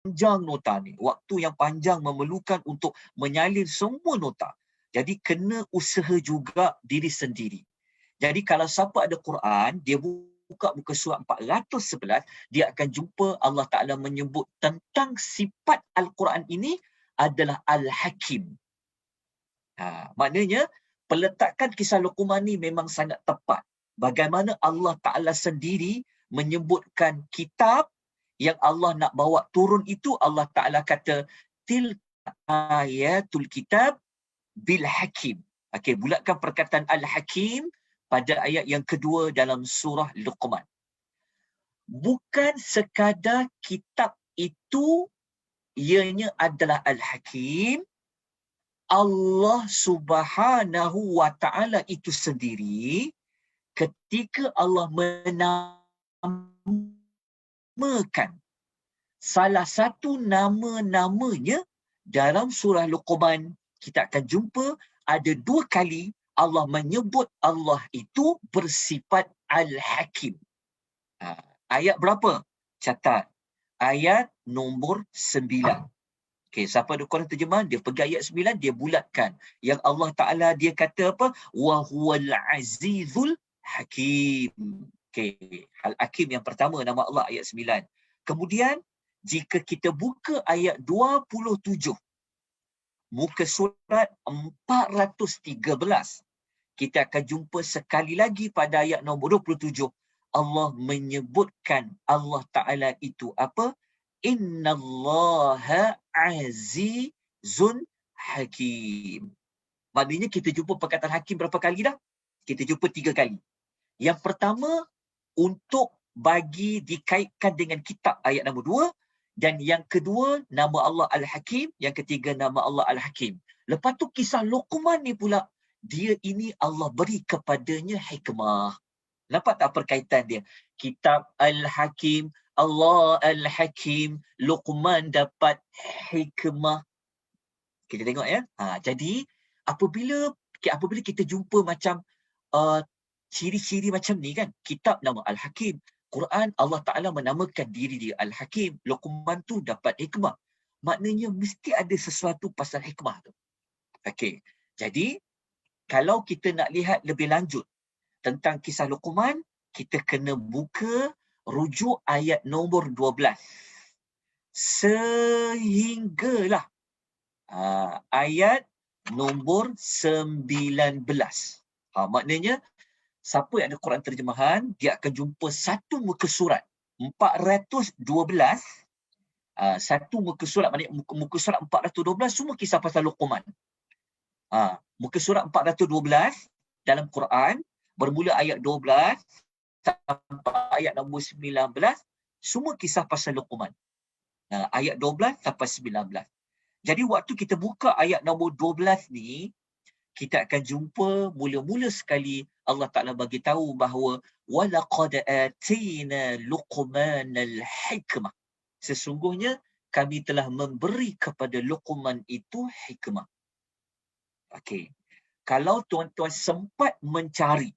panjang nota ni. Waktu yang panjang memerlukan untuk menyalin semua nota. Jadi kena usaha juga diri sendiri. Jadi kalau siapa ada Quran, dia buka muka surat 411, dia akan jumpa Allah Ta'ala menyebut tentang sifat Al-Quran ini adalah Al-Hakim. Maknanya, peletakan kisah Luqman ni memang sangat tepat. Bagaimana Allah Ta'ala sendiri menyebutkan kitab yang Allah nak bawa turun itu, Allah Ta'ala kata, tilka ayatul kitab bil hakim. Okey, bulatkan perkataan Al-Hakim pada ayat yang kedua dalam surah Luqman. Bukan sekadar kitab itu ianya adalah Al-Hakim, Allah Subhanahu wa Ta'ala itu sendiri ketika Allah menamakan salah satu nama-namanya dalam surah Luqman, kita akan jumpa ada 2 kali Allah menyebut Allah itu bersifat Al-Hakim. Ayat berapa? Catat. Ayat nombor 9. Okey, siapa ada Quran terjemahan, dia pergi ayat 9, dia bulatkan. Yang Allah Ta'ala dia kata apa? Wa huwal azizul hakim. Okey, Al-Hakim yang pertama nama Allah ayat 9. Kemudian, jika kita buka ayat 27, muka surat 413, kita akan jumpa sekali lagi pada ayat nombor 27, Allah menyebutkan Allah Ta'ala itu apa? Innallaha azizun hakim. Maknanya kita jumpa perkataan hakim berapa kali dah? Kita jumpa 3 kali. Yang pertama, untuk bagi dikaitkan dengan kitab ayat nombor 2. Dan yang kedua, nama Allah Al-Hakim. Yang ketiga, nama Allah Al-Hakim. Lepas tu kisah Luqman ni pula, dia ini Allah beri kepadanya hikmah. Nampak tak perkaitan dia? Kitab Al-Hakim, Allah Al-Hakim, Luqman dapat hikmah. Kita tengok ya. Jadi, apabila kita jumpa macam ciri-ciri macam ni kan, kitab nama Al-Hakim, Quran Allah Ta'ala menamakan diri dia Al-Hakim, Luqman tu dapat hikmah. Maknanya mesti ada sesuatu pasal hikmah tu. Okey. Jadi, kalau kita nak lihat lebih lanjut tentang kisah Luqman, kita kena buka rujuk ayat nombor 12. Sehinggalah ayat nombor 19. Maknanya, siapa yang ada Quran terjemahan, dia akan jumpa satu muka surat 412. Satu muka surat, maknanya muka surat 412 semua kisah pasal Luqman. Muka surat 412 dalam Quran, bermula ayat 12 sampai ayat nombor 19, semua kisah pasal Luqman. Ayat 12 sampai 19. Jadi waktu kita buka ayat nombor 12 ni, kita akan jumpa mula-mula sekali Allah Ta'ala bagi tahu bahawa walaqad atina Luqmanal hikmah. Sesungguhnya kami telah memberi kepada Luqman itu hikmah. Okey. Kalau tuan-tuan sempat mencari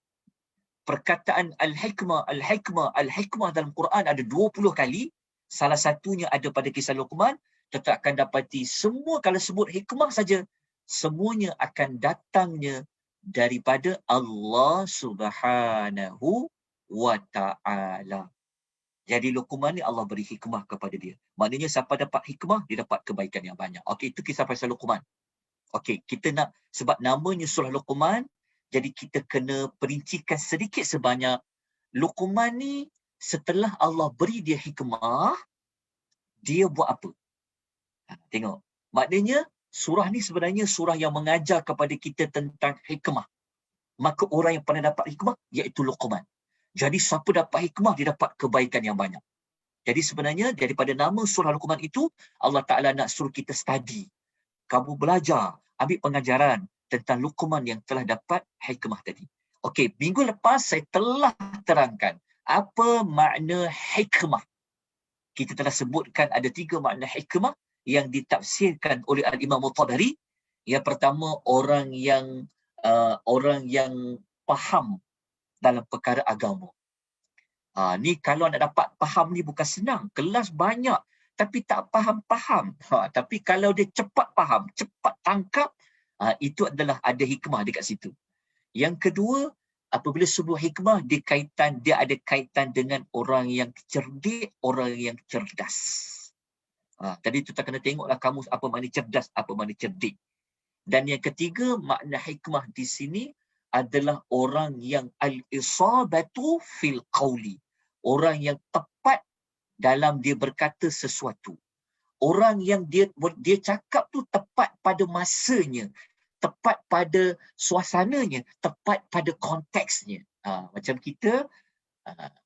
perkataan al-hikmah, al-hikmah, al-hikmah dalam Quran ada 20 kali, salah satunya ada pada kisah Luqman, tetap akan dapati semua kalau sebut hikmah saja, semuanya akan datangnya daripada Allah Subhanahu wa Ta'ala. Jadi Luqman ni Allah beri hikmah kepada dia. Maknanya siapa dapat hikmah, dia dapat kebaikan yang banyak. Okey, itu kisah pasal Luqman. Okey, kita nak, sebab namanya surah Luqman, jadi kita kena perincikan sedikit sebanyak. Luqman ni setelah Allah beri dia hikmah, dia buat apa? Tengok. Maknanya surah ni sebenarnya surah yang mengajar kepada kita tentang hikmah. Maka orang yang pernah dapat hikmah iaitu Luqman. Jadi siapa dapat hikmah, dia dapat kebaikan yang banyak. Jadi sebenarnya daripada nama surah Luqman itu, Allah Ta'ala nak suruh kita study. Kamu belajar, ambil pengajaran tentang Luqman yang telah dapat hikmah tadi. Okey, minggu lepas saya telah terangkan apa makna hikmah. Kita telah sebutkan ada 3 makna hikmah yang ditafsirkan oleh Al-Imam Tabari. Yang pertama, orang yang faham dalam perkara agama. Ni kalau nak dapat faham ni bukan senang. Kelas banyak. tapi tak faham-faham. Tapi kalau dia cepat faham, cepat tangkap, itu adalah ada hikmah dekat situ. Yang kedua, apabila sebuah hikmah dia ada kaitan dengan orang yang cerdik, orang yang cerdas. Tadi tu tak kena tengoklah kamus apa makna cerdas, apa makna cerdik. Dan yang ketiga, makna hikmah di sini adalah orang yang al-isabatu fil qawli. Orang yang tepat dalam dia berkata sesuatu. Orang yang dia cakap tu tepat pada masanya, tepat pada suasananya, tepat pada konteksnya. Macam kita,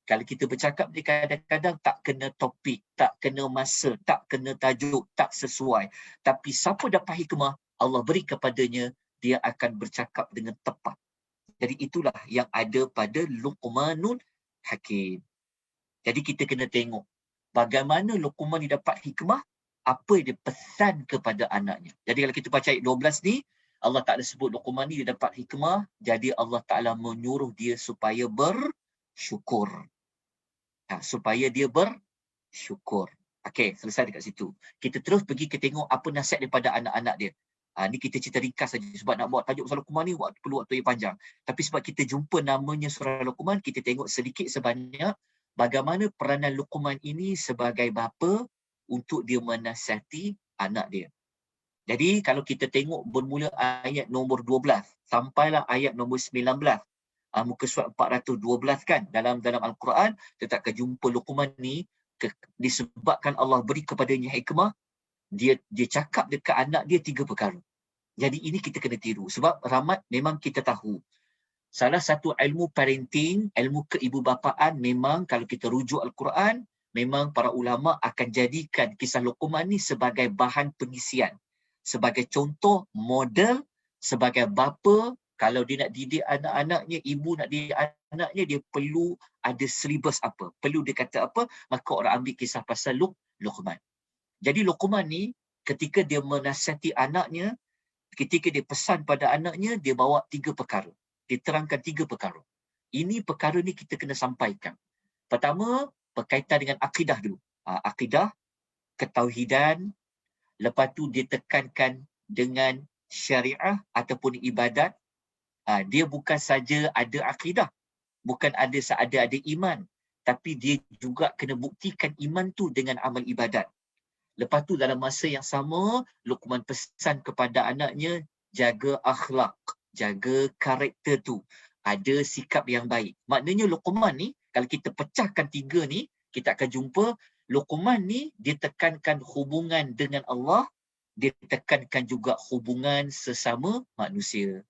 kalau kita bercakap ni kadang-kadang tak kena topik, tak kena masa, tak kena tajuk, tak sesuai. Tapi siapa dapat hikmah, Allah beri kepadanya, dia akan bercakap dengan tepat. Jadi itulah yang ada pada Luqmanul Hakim. Jadi kita kena tengok bagaimana Luqman ni dapat hikmah, apa yang dia pesan kepada anaknya. Jadi kalau kita baca ayat 12 ni, Allah Ta'ala sebut Luqman ni dia dapat hikmah, jadi Allah Ta'ala menyuruh dia supaya bersyukur. Supaya dia bersyukur. Okey, selesai dekat situ. Kita terus pergi ke tengok apa nasihat daripada anak-anak dia. Ni kita cerita ringkas saja sebab nak buat tajuk surah Luqman ni perlu waktu yang panjang. Tapi sebab kita jumpa namanya surah Luqman, kita tengok sedikit sebanyak bagaimana peranan Luqman ini sebagai bapa untuk dia menasihati anak dia. Jadi kalau kita tengok bermula ayat nombor 12 sampailah ayat nombor 19, muka surat 412 kan dalam Al-Quran, kita akan jumpa Luqman ni disebabkan Allah beri kepadanya hikmah, dia cakap dekat anak dia 3 perkara. Jadi ini kita kena tiru. Sebab Rahmat memang kita tahu, salah satu ilmu parenting, ilmu keibubapaan, memang kalau kita rujuk Al-Quran, memang para ulama akan jadikan kisah Luqman ni sebagai bahan pengisian. Sebagai contoh, model, sebagai bapa, kalau dia nak didik anak-anaknya, ibu nak didik anaknya, dia perlu ada silibus apa. Perlu dia kata apa, maka orang ambil kisah pasal Luqman. Jadi Luqman ni, ketika dia menasihati anaknya, ketika dia pesan pada anaknya, dia bawa 3 perkara. Dia terangkan 3 perkara. Ini perkara ni kita kena sampaikan. Pertama, berkaitan dengan akidah dulu. Akidah, ketauhidan. Lepas tu dia tekankan dengan syariah ataupun ibadat. Dia bukan saja ada akidah, bukan ada iman, tapi dia juga kena buktikan iman tu dengan amal ibadat. Lepas tu dalam masa yang sama, Luqman pesan kepada anaknya, jaga akhlak, jaga karakter tu, ada sikap yang baik. Maknanya Luqman ni, kalau kita pecahkan 3 ni, kita akan jumpa Luqman ni dia tekankan hubungan dengan Allah, dia tekankan juga hubungan sesama manusia.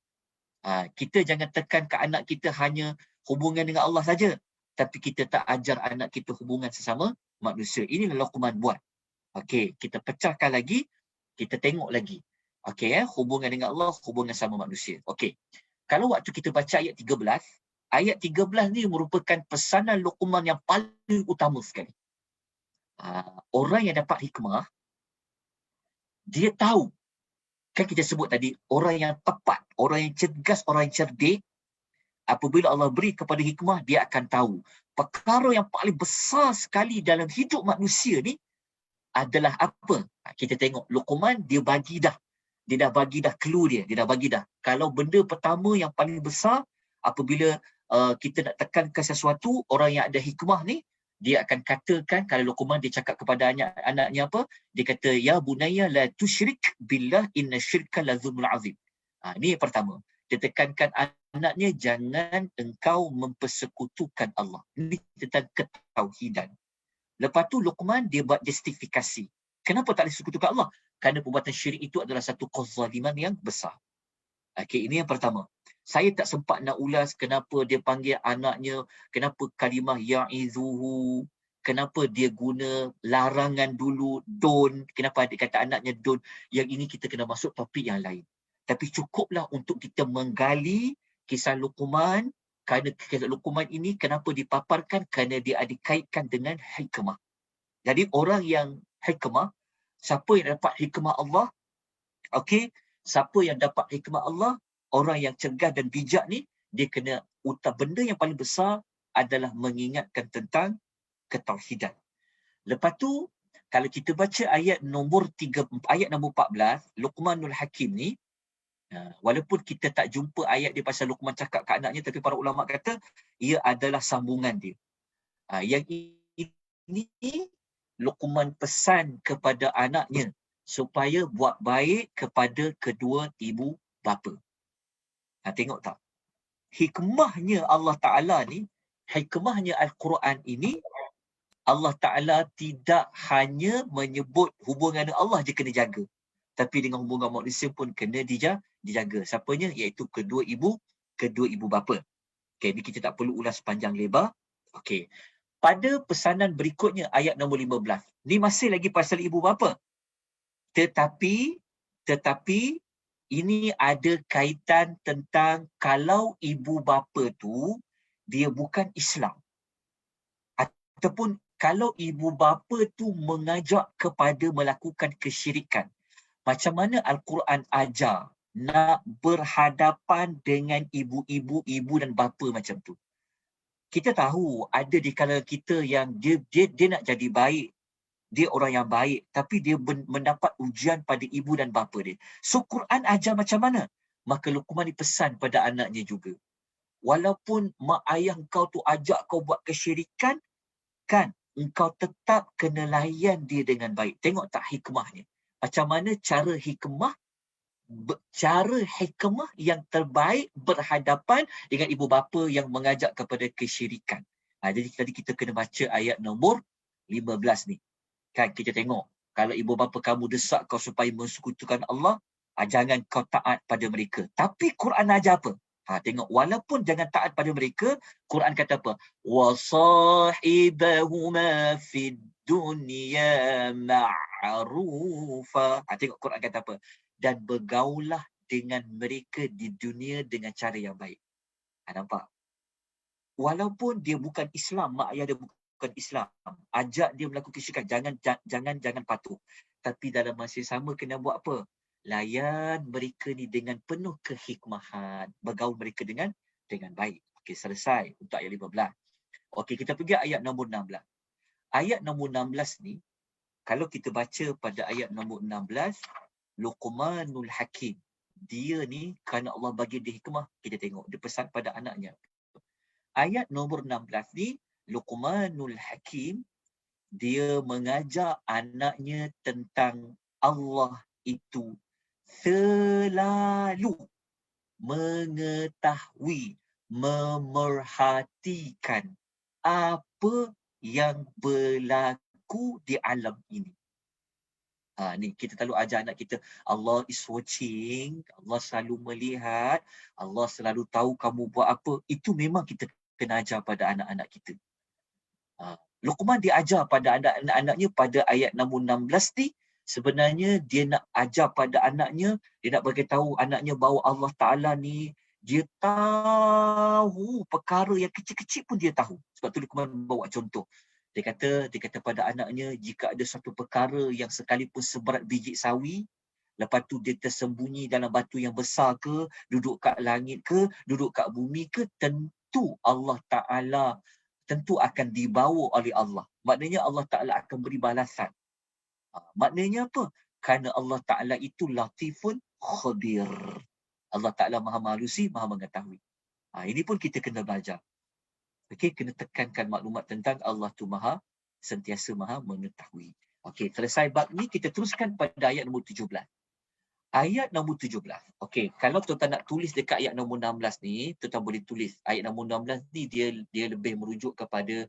Kita jangan tekan ke anak kita hanya hubungan dengan Allah saja, tapi kita tak ajar anak kita hubungan sesama manusia. Inilah Luqman buat. Okey, kita pecahkan lagi, kita tengok lagi. Okey, hubungan dengan Allah, hubungan sama manusia. Okey. Kalau waktu kita baca ayat 13 ni merupakan pesanan Luqman yang paling utama sekali. Orang yang dapat hikmah, dia tahu. Kan kita sebut tadi, orang yang tepat, orang yang cergas, orang yang cerdik, apabila Allah beri kepada hikmah, dia akan tahu. Perkara yang paling besar sekali dalam hidup manusia ni adalah apa? Kita tengok Luqman, dia dah bagi dah clue dia dah bagi dah. Kalau benda pertama yang paling besar, apabila kita nak tekankan sesuatu, orang yang ada hikmah ni, dia akan katakan, kalau Luqman dia cakap kepada anaknya apa? Dia kata, ya bunayya la tusyrik billah inna syirka la zulmul azim. Ini yang pertama. Dia tekankan anaknya, jangan engkau mempersekutukan Allah. Ini tentang ketauhidan. Lepas tu Luqman dia buat justifikasi. Kenapa tak boleh sekutukan Allah? Kerana perbuatan syirik itu adalah satu kezaliman yang besar. Okey, ini yang pertama. Saya tak sempat nak ulas kenapa dia panggil anaknya, kenapa kalimah ya'izuhu, kenapa dia guna larangan dulu, don't, kenapa dia kata anaknya don't. Yang ini kita kena masuk topik yang lain. Tapi cukuplah untuk kita menggali kisah Luqman, kerana kisah Luqman ini kenapa dipaparkan, kerana dia ada kaitkan dengan hikmah. Jadi orang yang hikmah, siapa yang dapat hikmah Allah, okey, siapa yang dapat hikmah Allah, orang yang cergas dan bijak ni, dia kena benda yang paling besar adalah mengingatkan tentang ketauhidan. Lepas tu, Kalau kita baca ayat nombor 14, Luqmanul Hakim ni, walaupun kita tak jumpa ayat dia pasal Luqman cakap ke anaknya, tapi para ulama kata ia adalah sambungan dia. Yang ini Luqman pesan kepada anaknya supaya buat baik kepada kedua ibu bapa. Tengok tak? Hikmahnya Allah Ta'ala ni, hikmahnya Al-Quran ini, Allah Ta'ala tidak hanya menyebut hubungan Allah je kena jaga. Tapi dengan hubungan manusia pun kena dijaga. Siapanya? Iaitu kedua ibu bapa. Okay, ni kita tak perlu ulas panjang lebar. Okay. Pada pesanan berikutnya, ayat nombor 15. Ni masih lagi pasal ibu bapa. Tetapi, ini ada kaitan tentang kalau ibu bapa tu, dia bukan Islam. Ataupun kalau ibu bapa tu mengajak kepada melakukan kesyirikan. Macam mana Al-Quran ajar nak berhadapan dengan ibu dan bapa macam tu. Kita tahu ada di kalangan kita yang dia nak jadi baik. Dia orang yang baik, tapi dia mendapat ujian pada ibu dan bapa dia. So Quran ajar macam mana? Maka Luqman ni pesan pada anaknya juga. Walaupun mak ayah kau tu ajak kau buat kesyirikan, kan, engkau tetap kena layan dia dengan baik. Tengok tak hikmahnya? Macam mana cara hikmah yang terbaik berhadapan dengan ibu bapa yang mengajak kepada kesyirikan. Jadi tadi kita kena baca ayat nombor 15 ni. Kan kita tengok, kalau ibu bapa kamu desak kau supaya mensekutukan Allah, jangan kau taat pada mereka. Tapi Quran ajar apa? Tengok, walaupun jangan taat pada mereka, Quran kata apa? وَصَاحِبَهُمَا فِي الدُّنْيَا مَعْرُوفًا. Tengok Quran kata apa? Dan bergaulah dengan mereka di dunia dengan cara yang baik. Nampak? Walaupun dia bukan Islam, mak ayah dia bukan Islam, ajak dia melakukan kesyirikan, jangan patuh. Tapi dalam masa sama kena buat apa? Layan mereka ni dengan penuh kehikmahan, bergaul mereka dengan baik. Okey, selesai untuk ayat 15. Okey, kita pergi ayat nombor 16. Ayat nombor 16 ni, kalau kita baca pada ayat nombor 16, Luqmanul Hakim, dia ni kerana Allah bagi dia hikmah, kita tengok dia pesan pada anaknya. Ayat nombor 16 ni, Luqmanul Hakim, dia mengajar anaknya tentang Allah itu selalu mengetahui, memerhatikan apa yang berlaku di alam ini. Ni kita selalu ajar anak kita, Allah is watching, Allah selalu melihat, Allah selalu tahu kamu buat apa. Itu memang kita kena ajar pada anak-anak kita. Luqman dia ajar pada anak-anaknya pada ayat nombor 16 ni, sebenarnya dia nak ajar pada anaknya, dia nak beritahu anaknya bahawa Allah Ta'ala ni, dia tahu perkara yang kecil-kecil pun dia tahu. Sebab tu Luqman bawa contoh. Dia kata pada anaknya, jika ada satu perkara yang sekalipun seberat biji sawi, lepas tu dia tersembunyi dalam batu yang besar ke, duduk kat langit ke, duduk kat bumi ke, tentu Allah Ta'ala akan dibawa oleh Allah. Maknanya Allah Ta'ala akan beri balasan. Maknanya apa? Kerana Allah Ta'ala itu latifun khabir. Allah Ta'ala maha malusi, maha mengetahui. Ini pun kita kena belajar. Okey, kena tekankan maklumat tentang Allah tu sentiasa maha mengetahui. Okey, selesai bab ni, kita teruskan pada ayat nombor 17. Ayat nombor 17. Okey, kalau tuan-tuan nak tulis dekat ayat nombor 16 ni, tuan-tuan boleh tulis. Ayat nombor 16 ni dia lebih merujuk kepada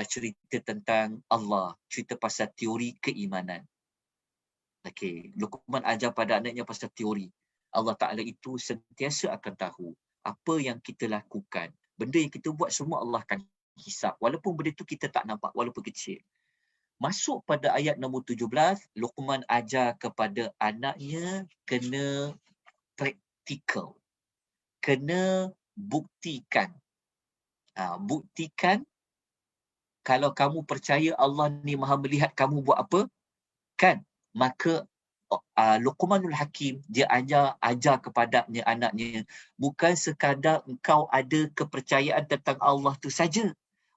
cerita tentang Allah, cerita pasal teori keimanan. Okey, Luqman ajar pada anaknya pasal teori. Allah Ta'ala itu sentiasa akan tahu apa yang kita lakukan. Benda yang kita buat semua Allah akan hisap. Walaupun benda tu kita tak nampak, walaupun kecil. Masuk pada ayat nombor 17, Luqman ajar kepada anaknya kena praktikal. Kena buktikan. Buktikan kalau kamu percaya Allah ni maha melihat kamu buat apa, kan? Maka Luqmanul Hakim dia ajar kepada anaknya, bukan sekadar engkau ada kepercayaan tentang Allah tu saja.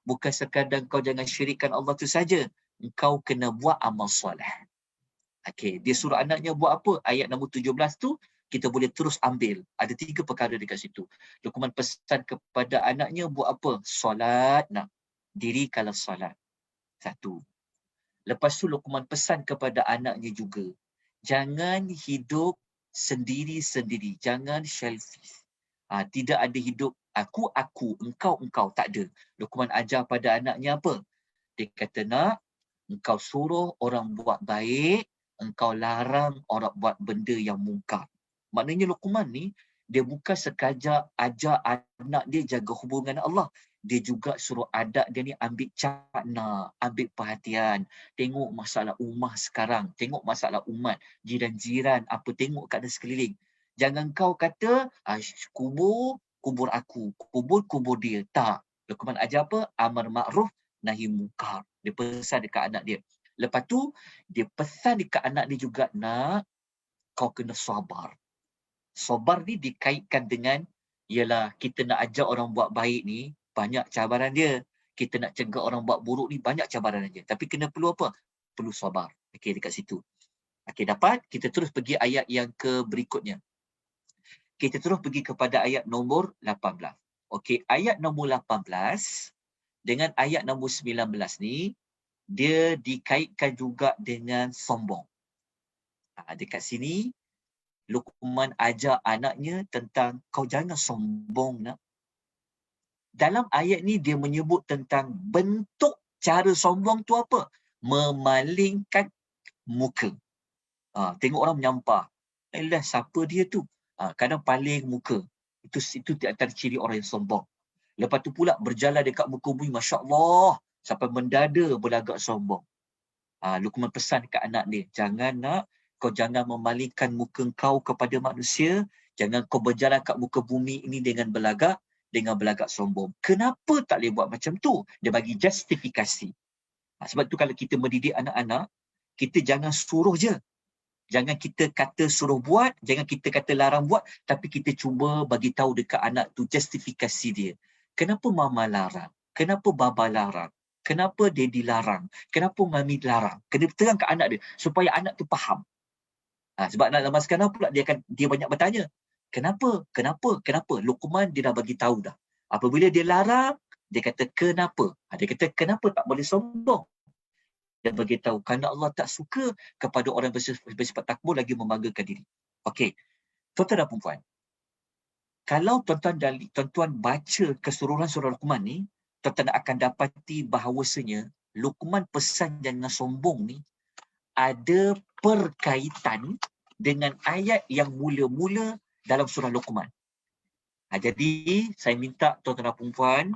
Bukan sekadar engkau jangan syirikkan Allah tu saja. engkau kena buat amal soleh. Okey, dia suruh anaknya buat apa? Ayat nombor 17 tu, kita boleh terus ambil. Ada 3 perkara dekat situ. Luqman pesan kepada anaknya buat apa? Solat nak. Diri kalau solat. 1. Lepas tu Luqman pesan kepada anaknya juga, jangan hidup sendiri-sendiri. Jangan selfish. Tidak ada hidup aku, engkau, tak ada. Luqman ajar pada anaknya apa? Dia kata, nak, engkau suruh orang buat baik, engkau larang orang buat benda yang mungkar. Maknanya Luqman ni, dia bukan sekadar ajar anak dia jaga hubungan Allah. Dia juga suruh anak dia ni ambil cakna, ambil perhatian. Tengok masalah ummah sekarang. Tengok masalah umat. Jiran-jiran, apa tengok kat sekeliling. Jangan kau kata, kubur aku. Kubur dia. Tak. Luqman ajar apa? Amar ma'ruf, nahi mungkar. Dia pesan dekat anak dia. Lepas tu, dia pesan dekat anak dia juga, nak, kau kena sabar. Sabar ni dikaitkan dengan, ialah kita nak ajar orang buat baik ni, banyak cabaran dia. Kita nak cegah orang buat buruk ni, banyak cabaran dia. Tapi kena perlu apa? Perlu sabar. Okey, dekat situ. Okey, dapat? Kita terus pergi ayat yang ke berikutnya. Kita terus pergi kepada ayat nombor 18. Okey, ayat nombor 18 dengan ayat nombor 19 ni, dia dikaitkan juga dengan sombong. Dekat sini, Luqman ajar anaknya tentang kau jangan sombong, nak. Dalam ayat ni dia menyebut tentang bentuk cara sombong tu apa? Memalingkan muka. Tengok orang menyampah. Siapa dia tu? Kadang paling muka. Itu di antara ciri orang yang sombong. Lepas tu pula berjalan dekat muka bumi, Masya Allah, sampai mendada berlagak sombong. Luqman pesan dekat anak dia, jangan, nak, kau jangan memalingkan muka kau kepada manusia, jangan kau berjalan kat muka bumi ini dengan belagak sombong. Kenapa tak boleh buat macam tu? Dia bagi justifikasi. Sebab tu kalau kita mendidik anak-anak, kita jangan suruh je. Jangan kita kata suruh buat, jangan kita kata larang buat, tapi kita cuba bagi tahu dekat anak tu justifikasi dia. Kenapa mama larang? Kenapa baba larang? Kenapa daddy larang? Kenapa mami larang? Kena terang kat anak dia supaya anak tu faham. Sebab anak zaman sekarang pula dia banyak bertanya. Kenapa? Luqman dia dah bagi tahu dah. Apabila dia larang, dia kata kenapa? Dia kata kenapa tak boleh sombong? Dia bagi tahu kerana Allah tak suka kepada orang bersifat takbur lagi membanggakan diri. Okey. Tuan-tuan dan puan-puan, kalau tuan-tuan baca keseluruhan surah Luqman ni, tuan-tuan akan dapati bahawasanya Luqman pesan jangan sombong ni ada perkaitan dengan ayat yang mula-mula dalam surah Luqman. Jadi, saya minta tuan-tuan dan puan-puan,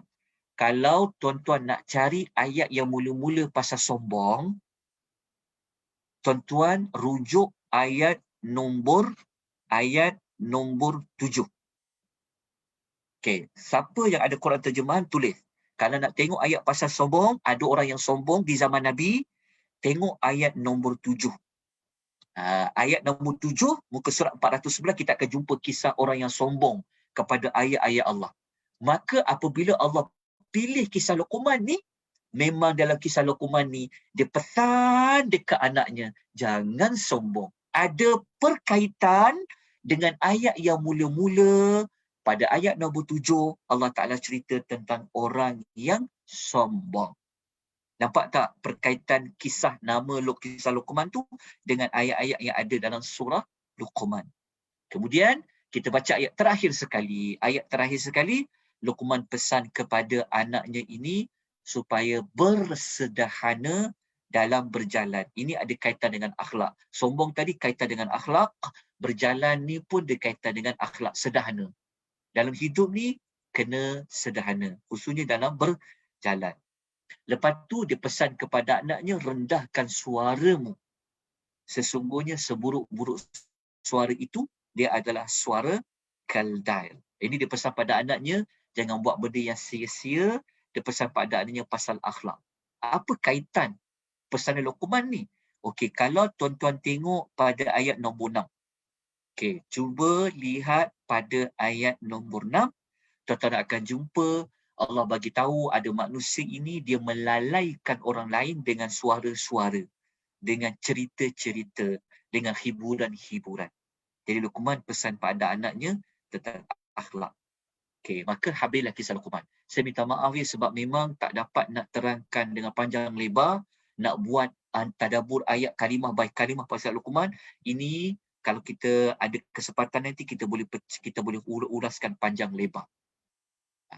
kalau tuan-tuan nak cari ayat yang mula-mula pasal sombong, tuan-tuan rujuk ayat nombor 7. Okey, siapa yang ada Quran terjemahan tulis. Kalau nak tengok ayat pasal sombong, ada orang yang sombong di zaman Nabi, tengok ayat nombor 7. Ayat nombor 7, muka surat 411, kita akan jumpa kisah orang yang sombong kepada ayat-ayat Allah. Maka apabila Allah pilih kisah Luqman ni, memang dalam kisah Luqman ni, dia pesan dekat anaknya, jangan sombong. Ada perkaitan dengan ayat yang mula-mula. Pada ayat nombor 7, Allah Ta'ala cerita tentang orang yang sombong. Nampak tak perkaitan kisah kisah Luqman tu dengan ayat-ayat yang ada dalam surah Luqman. Kemudian, kita baca ayat terakhir sekali. Ayat terakhir sekali, Luqman pesan kepada anaknya ini supaya bersederhana dalam berjalan. Ini ada kaitan dengan akhlak. Sombong tadi kaitan dengan akhlak. Berjalan ni pun berkaitan dengan akhlak sederhana. Dalam hidup ni, kena sederhana. Khususnya dalam berjalan. Lepas tu, dia pesan kepada anaknya, rendahkan suaramu. Sesungguhnya seburuk-buruk suara itu, dia adalah suara kaldail. Ini dia pesan pada anaknya, jangan buat benda yang sia-sia. Dia pesan pada anaknya pasal akhlak. Apa kaitan pesanan Luqman ni? Okey, kalau tuan-tuan tengok pada ayat nombor 6. Okey, cuba lihat pada ayat nombor 6. Tuan-tuan akan jumpa Allah bagi tahu ada manusia ini dia melalaikan orang lain dengan suara-suara, dengan cerita-cerita, dengan hiburan-hiburan. Jadi Luqman pesan pada anaknya tentang akhlak. Okey, maka habislah kisah Luqman. Saya minta maaf ya sebab memang tak dapat nak terangkan dengan panjang lebar, nak buat tadabbur ayat kalimah by kalimah pasal Luqman. Ini kalau kita ada kesempatan nanti kita boleh uraskan panjang lebar.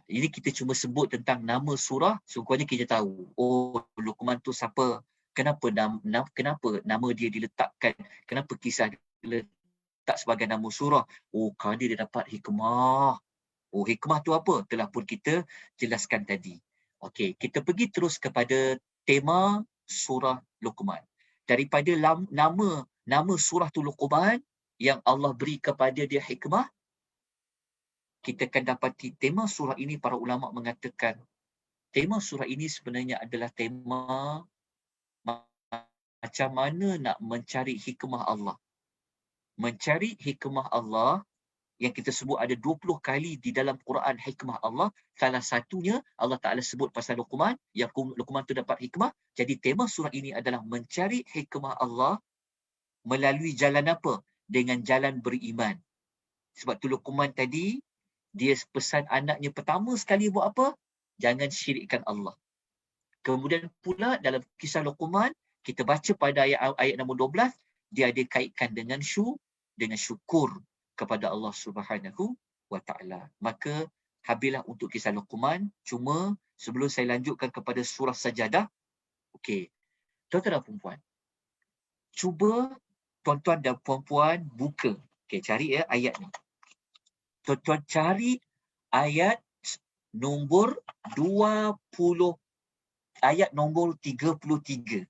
Ini kita cuma sebut tentang nama surah, sungguhnya kita tahu, oh Luqman tu siapa, kenapa nama dia diletakkan, kenapa kisah diletak sebagai nama surah. Oh, kerana dia dapat hikmah. Oh, hikmah tu apa? Telah pun kita jelaskan tadi. Okey, kita pergi terus kepada tema surah Luqman. Daripada nama surah tu Luqman yang Allah beri kepada dia hikmah, kita akan dapati tema surah ini, para ulama mengatakan tema surah ini sebenarnya adalah tema macam mana nak mencari hikmah Allah. Mencari hikmah Allah yang kita sebut ada 20 kali di dalam Quran hikmah Allah. Salah satunya Allah Ta'ala sebut pasal Luqman, yang Luqman tu dapat hikmah. Jadi tema surah ini adalah mencari hikmah Allah melalui jalan apa? Dengan jalan beriman. Sebab tu Luqman tadi, dia pesan anaknya pertama sekali buat apa? Jangan syirikkan Allah. Kemudian pula dalam kisah Luqman, kita baca pada ayat nombor 12, dia ada kaitkan dengan syukur kepada Allah Subhanahu wa Ta'ala. Maka habislah untuk kisah Luqman. Cuma sebelum saya lanjutkan kepada surah Sajadah, okey, tuan-tuan dan puan-puan, cuba tuan-tuan dan puan-puan buka. Okey, cari ya ayat ni. Tuan-tuan cari ayat nombor 20, ayat nombor 33.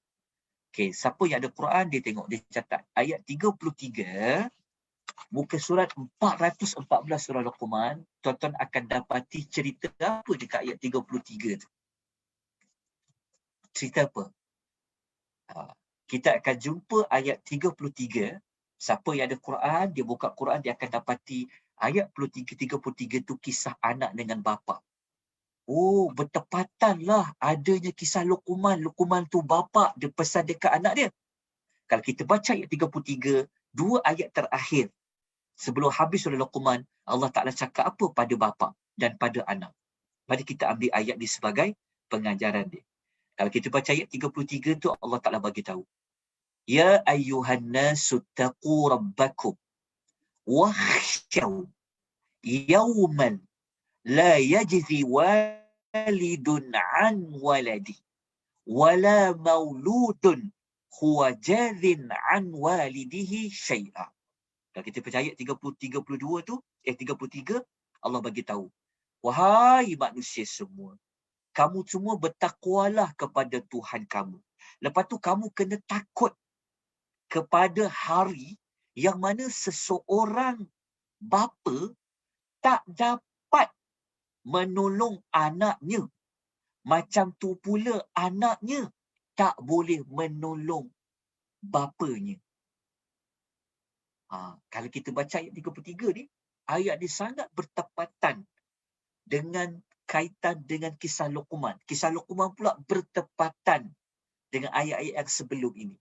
Okey, siapa yang ada Quran, dia tengok, dia catat. Ayat 33, muka surat 414 surah Luqman, tuan-tuan akan dapati cerita apa dekat ayat 33 tu. Cerita apa? Kita akan jumpa ayat 33. Siapa yang ada Quran, dia buka Quran, dia akan dapati ayat 33 tu kisah anak dengan bapa. Oh, bertepatanlah adanya kisah Luqman. Luqman tu bapa, dia pesan dekat anak dia. Kalau kita baca ayat 33, 2 ayat terakhir sebelum habis surah Luqman, Allah Ta'ala cakap apa pada bapa dan pada anak. Mari kita ambil ayat ni sebagai pengajaran dia. Kalau kita baca ayat 33 tu, Allah Ta'ala bagi tahu. Ya ayyuhan nasu taqu rabbakum wakhshaw yawman la yajzi walidun an waladi wala mauludun huwa jazin an walidihi syai'a. Kalau kita baca ayat 32 tu, 33, Allah bagi tahu, wahai manusia semua, kamu semua bertakwalah kepada Tuhan kamu. Lepas tu kamu kena takut kepada hari yang mana seseorang bapa tak dapat menolong anaknya. Macam tu pula anaknya tak boleh menolong bapanya. Kalau kita baca ayat 33 ni, ayat ni sangat bertepatan dengan kaitan dengan kisah Luqman. Kisah Luqman pula bertepatan dengan ayat-ayat yang sebelum ini.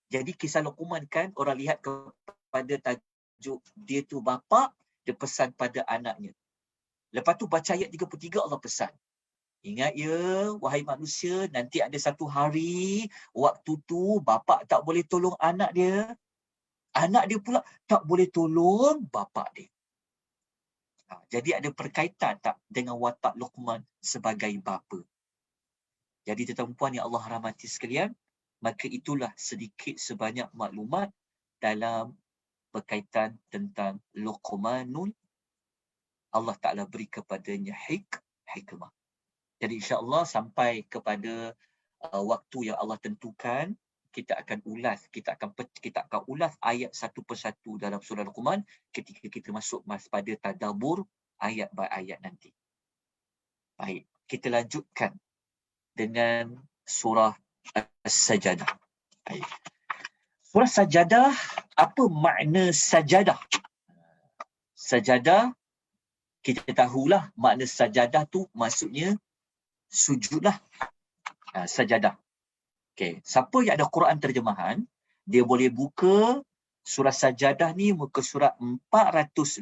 Jadi kisah Luqman kan, orang lihat kepada tajuk dia tu bapa, dia pesan pada anaknya. Lepas tu baca ayat 33, Allah pesan. Ingat ya, wahai manusia, nanti ada satu hari, waktu tu bapa tak boleh tolong anak dia. Anak dia pula tak boleh tolong bapa dia. Jadi ada perkaitan tak dengan watak Luqman sebagai bapa. Jadi tuan-tuan yang Allah rahmati sekalian, maka itulah sedikit sebanyak maklumat dalam berkaitan tentang Luqmanul Allah Ta'ala beri kepadanya hikmah. Jadi insya-Allah sampai kepada waktu yang Allah tentukan, kita akan ulas ayat satu persatu dalam surah Luqman ketika kita masuk pada tadabbur ayat by ayat nanti. Baik, kita lanjutkan dengan surah As-Sajadah. Baik. Surah Sajadah, apa makna sajadah? Sajadah, kita tahulah makna sajadah tu maksudnya sujudlah. Sajadah. Okay. Siapa yang ada Quran terjemahan, dia boleh buka surah Sajadah ni muka surat 415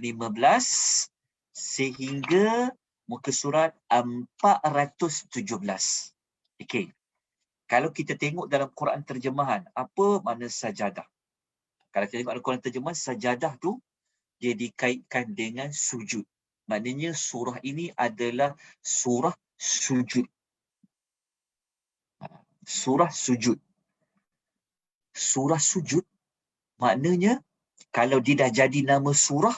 sehingga muka surat 417. Okay. Kalau kita tengok dalam Quran terjemahan, apa makna sajadah? Kalau kita tengok dalam Quran terjemahan, sajadah tu dia dikaitkan dengan sujud. Maknanya surah ini adalah surah sujud. Surah sujud. Surah sujud maknanya kalau dia dah jadi nama surah,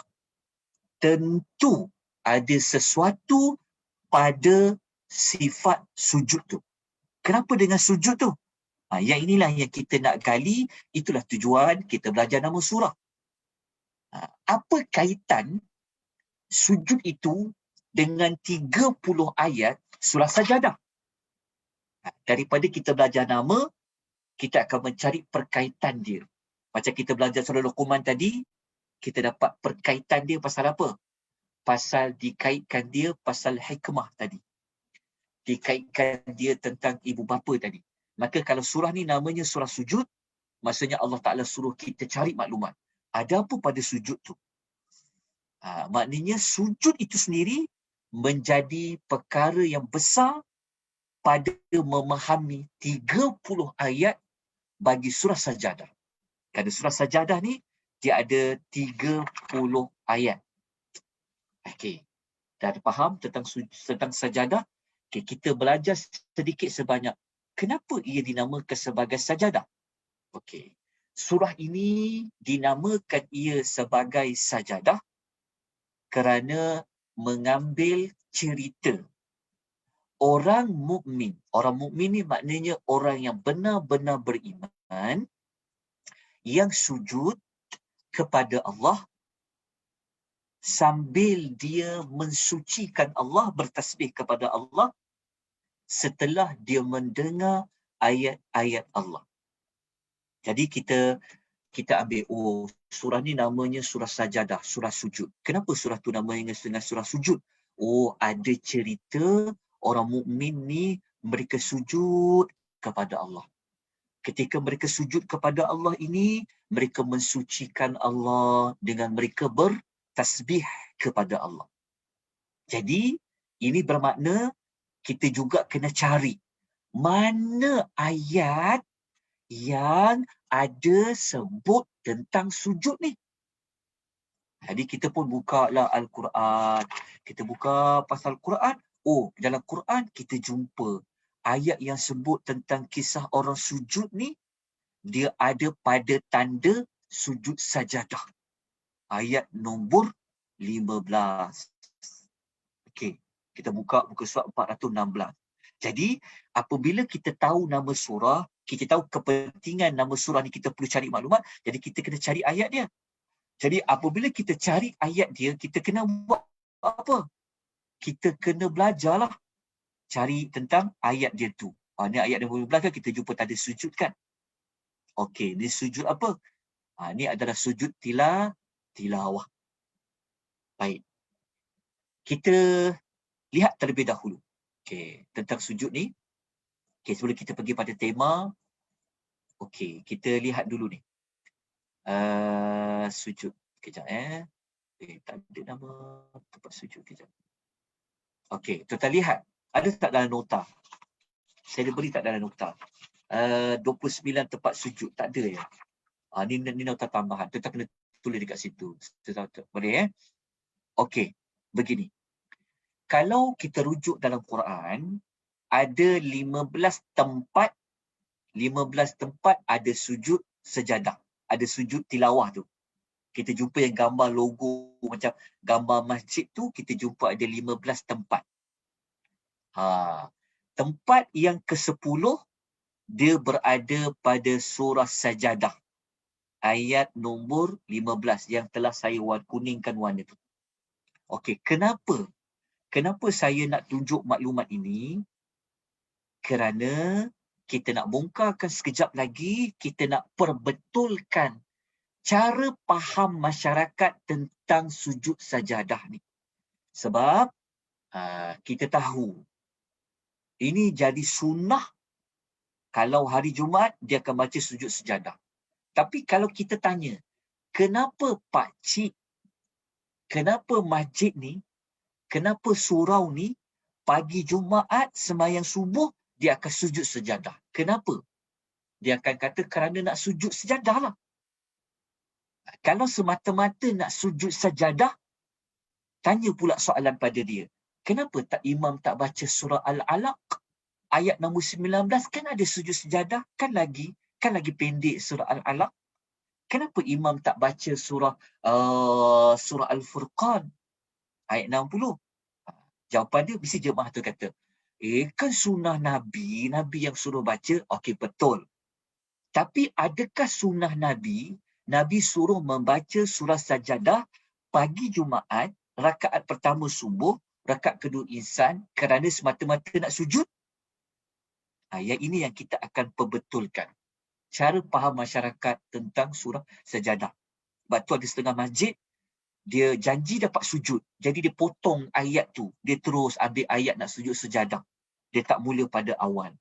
tentu ada sesuatu pada sifat sujud tu. Kenapa dengan sujud tu? Yang inilah yang kita nak gali, itulah tujuan kita belajar nama surah. Apa kaitan sujud itu dengan 30 ayat surah Sajadah? Daripada kita belajar nama, kita akan mencari perkaitan dia. Macam kita belajar surah Luqman tadi, kita dapat perkaitan dia pasal apa? Pasal dikaitkan dia pasal hikmah tadi. Dikaitkan dia tentang ibu bapa tadi. Maka kalau surah ni namanya surah sujud, maksudnya Allah Ta'ala suruh kita cari maklumat. Ada apa pada sujud tu? Maknanya sujud itu sendiri menjadi perkara yang besar pada memahami 30 ayat bagi surah Sajadah. Kerana surah Sajadah ni, dia ada 30 ayat. Okey. Dah faham tentang Sajadah? Okey, kita belajar sedikit sebanyak. Kenapa ia dinamakan sebagai Sajadah? Okey. Surah ini dinamakan ia sebagai Sajadah kerana mengambil cerita orang mukmin. Orang mukmin ni maknanya orang yang benar-benar beriman, yang sujud kepada Allah sambil dia mensucikan Allah, bertasbih kepada Allah setelah dia mendengar ayat-ayat Allah. Jadi kita ambil, surah ni namanya surah Sajadah, surah sujud. Kenapa surah tu namanya dengan surah sujud? Ada cerita orang mukmin ni mereka sujud kepada Allah. Ketika mereka sujud kepada Allah ini, mereka mensucikan Allah dengan mereka bertasbih kepada Allah. Jadi, ini bermakna kita juga kena cari mana ayat yang ada sebut tentang sujud ni. Jadi kita pun buka lah Al-Quran. Kita buka pasal Quran. Dalam Quran kita jumpa ayat yang sebut tentang kisah orang sujud ni, dia ada pada tanda sujud sajadah. Ayat nombor 15. Okey, kita buka muka surat 416. Jadi, apabila kita tahu nama surah, kita tahu kepentingan nama surah ni, kita perlu cari maklumat, jadi kita kena cari ayat dia. Jadi, apabila kita cari ayat dia, kita kena buat apa? Kita kena belajarlah cari tentang ayat dia tu. Ni ayat yang belakang kita jumpa tadi sujud kan. Okey, ni sujud apa? Ni adalah sujud tilawah. Baik. Kita lihat terlebih dahulu. Okey, tentang sujud ni. Okey, sebelum kita pergi pada tema, okey, kita lihat dulu ni. Sujud. Kejap tak ada nama tempat sujud, kejap. Okey, tuan-tuan lihat. Ada tak dalam nota? Saya beri tak dalam nota? 29 tempat sujud. Tak ada ya? Ni nota tambahan. Tuan-tuan kena tulis dekat situ. Boleh Okey, begini. Kalau kita rujuk dalam Quran, ada 15 tempat ada sujud sejadah. Ada sujud tilawah tu. Kita jumpa yang gambar logo macam gambar masjid tu, kita jumpa ada 15 tempat. Tempat yang ke-10 dia berada pada surah Sajadah. Ayat nombor 15 yang telah saya kuningkan warna tu. Okey, kenapa? Kenapa saya nak tunjuk maklumat ini? Kerana kita nak bongkarkan sekejap lagi, kita nak perbetulkan cara faham masyarakat tentang sujud sajadah ni. Sebab kita tahu ini jadi sunnah. Kalau hari Jumaat dia akan baca sujud sejadah. Tapi kalau kita tanya, kenapa Pak Cik, kenapa masjid ni, kenapa surau ni pagi Jumaat sembahyang subuh dia akan sujud sejadah? Kenapa? Dia akan kata kerana nak sujud sejadah lah. Kalau semata-mata nak sujud sejadah, tanya pula soalan pada dia. Kenapa tak imam tak baca surah Al-Alaq? Ayat nombor 19 kan ada sujud sejadah, kan lagi pendek surah Al-Alaq. Kenapa imam tak baca surah Al-Furqan ayat 60? Jawapan dia mesti jemaah tu kata, kan sunnah Nabi yang suruh baca. Okey, betul. Tapi adakah sunnah Nabi suruh membaca surah Sajadah pagi Jumaat, rakaat pertama subuh, rakaat kedua insan kerana semata-mata nak sujud? Yang ini yang kita akan perbetulkan. Cara faham masyarakat tentang surah Sajadah. Sebab tu ada setengah masjid, dia janji dapat sujud. Jadi dia potong ayat tu. Dia terus ambil ayat nak sujud sejadah. Dia tak mula pada awal.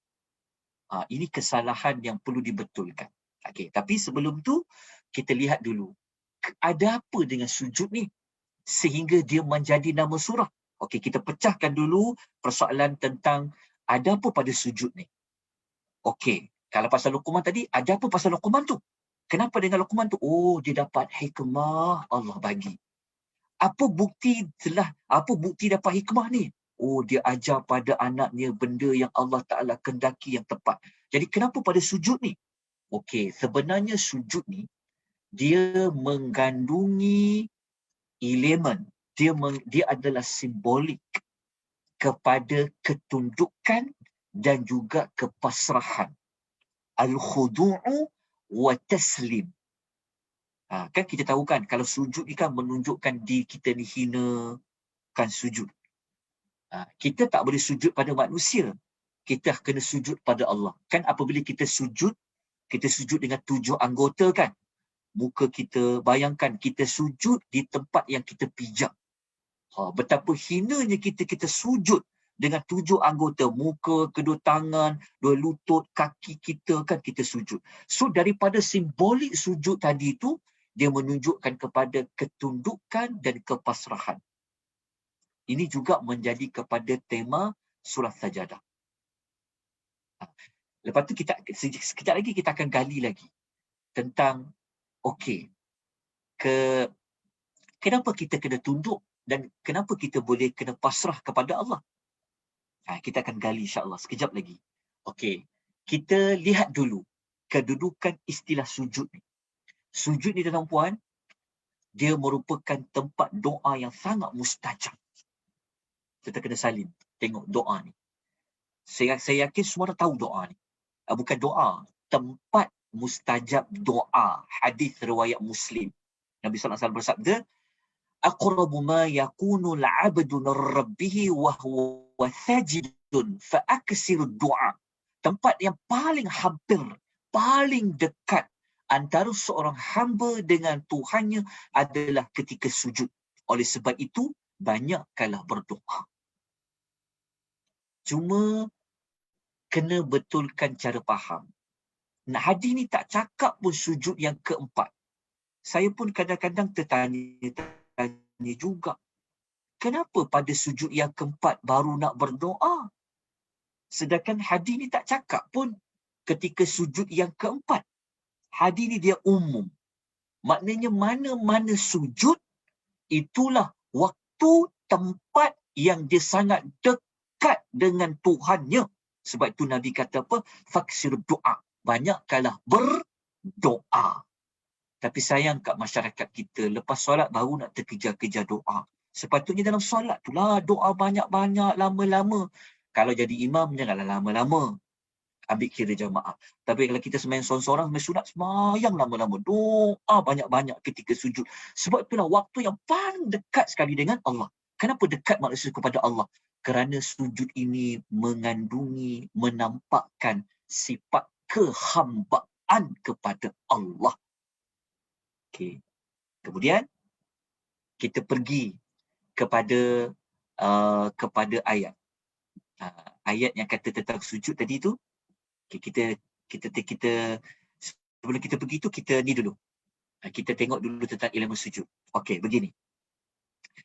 Ini kesalahan yang perlu dibetulkan. Okay. Tapi sebelum tu, kita lihat dulu. Ada apa dengan sujud ni? Sehingga dia menjadi nama surah. Okey, kita pecahkan dulu persoalan tentang ada apa pada sujud ni. Okey, kalau pasal Luqman tadi, ada apa pasal Luqman tu? Kenapa dengan Luqman tu? Oh, dia dapat hikmah Allah bagi. Apa bukti dapat hikmah ni? Oh, dia ajar pada anaknya benda yang Allah Ta'ala kendaki yang tepat. Jadi kenapa pada sujud ni? Okey, sebenarnya sujud ni, dia mengandungi elemen. Dia adalah simbolik kepada ketundukan dan juga kepasrahan. Al-khudu'u wa taslim. Kan kita tahu kan, kalau sujud ni kan menunjukkan diri kita ni hina, kan sujud. Kita tak boleh sujud pada manusia. Kita kena sujud pada Allah. Kan apabila kita sujud dengan 7 anggota kan. Muka kita, bayangkan kita sujud di tempat yang kita pijak. Betapa hinanya kita sujud dengan 7 anggota. Muka, kedua tangan, 2 lutut, kaki kita kan kita sujud. So daripada simbolik sujud tadi tu, dia menunjukkan kepada ketundukan dan kepasrahan. Ini juga menjadi kepada tema surah Sajadah. Lepas tu sekejap lagi kita akan gali lagi tentang kenapa kita kena tunduk dan kenapa kita boleh kena pasrah kepada Allah. Kita akan gali insya-Allah sekejap lagi. Okey, kita lihat dulu kedudukan istilah sujud ni. Sujud ni tuan-puan, dia merupakan tempat doa yang sangat mustajab. Kita kena salin tengok doa ni. Saya yakin semua dah tahu doa ni. Bukan doa, tempat mustajab doa. Hadis riwayat Muslim. Nabi sallallahu alaihi wasallam bersabda, aqrabu ma yakunu al-'abdu min rabbih wa huwa sajidun fa aksiru du'a. Tempat yang paling hampir, paling dekat antara seorang hamba dengan Tuhannya adalah ketika sujud. Oleh sebab itu, banyakkanlah berdoa. Cuma kena betulkan cara faham. Hadis ni tak cakap pun sujud yang keempat. Saya pun kadang-kadang tertanya juga. Kenapa pada sujud yang keempat baru nak berdoa? Sedangkan hadis ni tak cakap pun ketika sujud yang keempat. Hadis ni dia umum. Maknanya mana-mana sujud, itulah waktu, tempat yang dia sangat dekat dengan Tuhannya. Sebab itu Nabi kata apa? Faksir doa. Banyakkanlah berdoa. Tapi sayang kat masyarakat kita, lepas solat baru nak terkejar-kejar doa. Sepatutnya dalam solat tu lah doa banyak-banyak, lama-lama. Kalau jadi imam, janganlah lama-lama. Ambil kira jamaah. Tapi kalau kita sembahyang seorang-seorang, sunat sembahyang lama-lama. Doa banyak-banyak ketika sujud. Sebab itulah waktu yang paling dekat sekali dengan Allah. Kenapa dekat manusia kepada Allah? Kerana sujud ini mengandungi, menampakkan sifat kehambaan kepada Allah. Okey. Kemudian kita pergi kepada kepada ayat. Ayat yang kata tentang sujud tadi tu, okay, kita sebelum kita pergi tu, kita ni dulu. Kita tengok dulu tentang ilmu sujud. Okey, begini.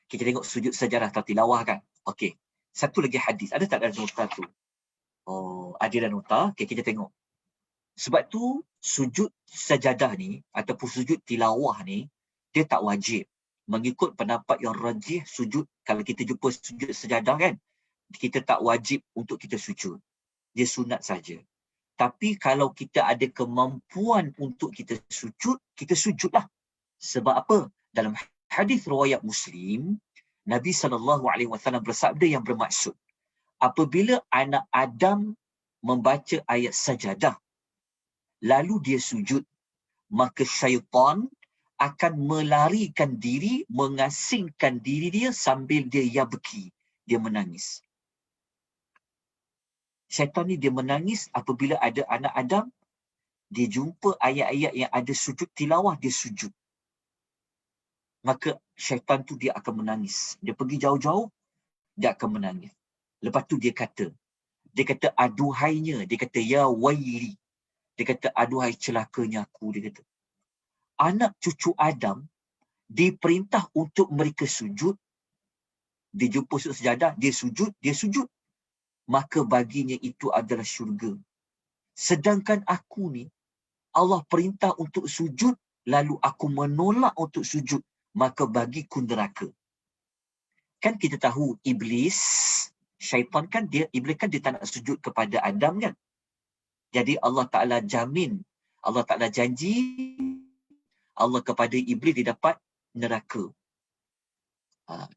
Kita tengok sujud sejarah atau tilawah kan. Okey. Satu lagi hadis. Ada tak dalam nota tu? Oh, ada dalam nota. Okey, kita tengok. Sebab tu sujud sajadah ni ataupun sujud tilawah ni dia tak wajib. Mengikut pendapat yang rajih, sujud kalau kita jumpa sujud sejadah kan, kita tak wajib untuk kita sujud. Dia sunat saja. Tapi kalau kita ada kemampuan untuk kita sujudlah. Sebab apa? Dalam hadis riwayat Muslim, Nabi SAW bersabda yang bermaksud, apabila anak Adam membaca ayat sajadah, lalu dia sujud, maka syaitan akan melarikan diri, mengasingkan diri dia sambil dia yabki, dia menangis. Syaitan ni dia menangis apabila ada anak Adam, dia jumpa ayat-ayat yang ada sujud tilawah, dia sujud. Maka syaitan tu dia akan menangis. Dia pergi jauh-jauh, dia akan menangis. Lepas tu dia kata aduhainya, dia kata ya waili. Dia kata aduhai celakanya aku, dia kata. Anak cucu Adam diperintah untuk mereka sujud. Dia jumpa sujud sejadah, dia sujud. Maka baginya itu adalah syurga. Sedangkan aku ni, Allah perintah untuk sujud, lalu aku menolak untuk sujud, maka bagiku neraka. Kan kita tahu iblis, syaitan kan iblis kan dia tak nak sujud kepada Adam kan. Jadi Allah Ta'ala jamin, Allah Ta'ala janji, Allah kepada iblis dia dapat neraka.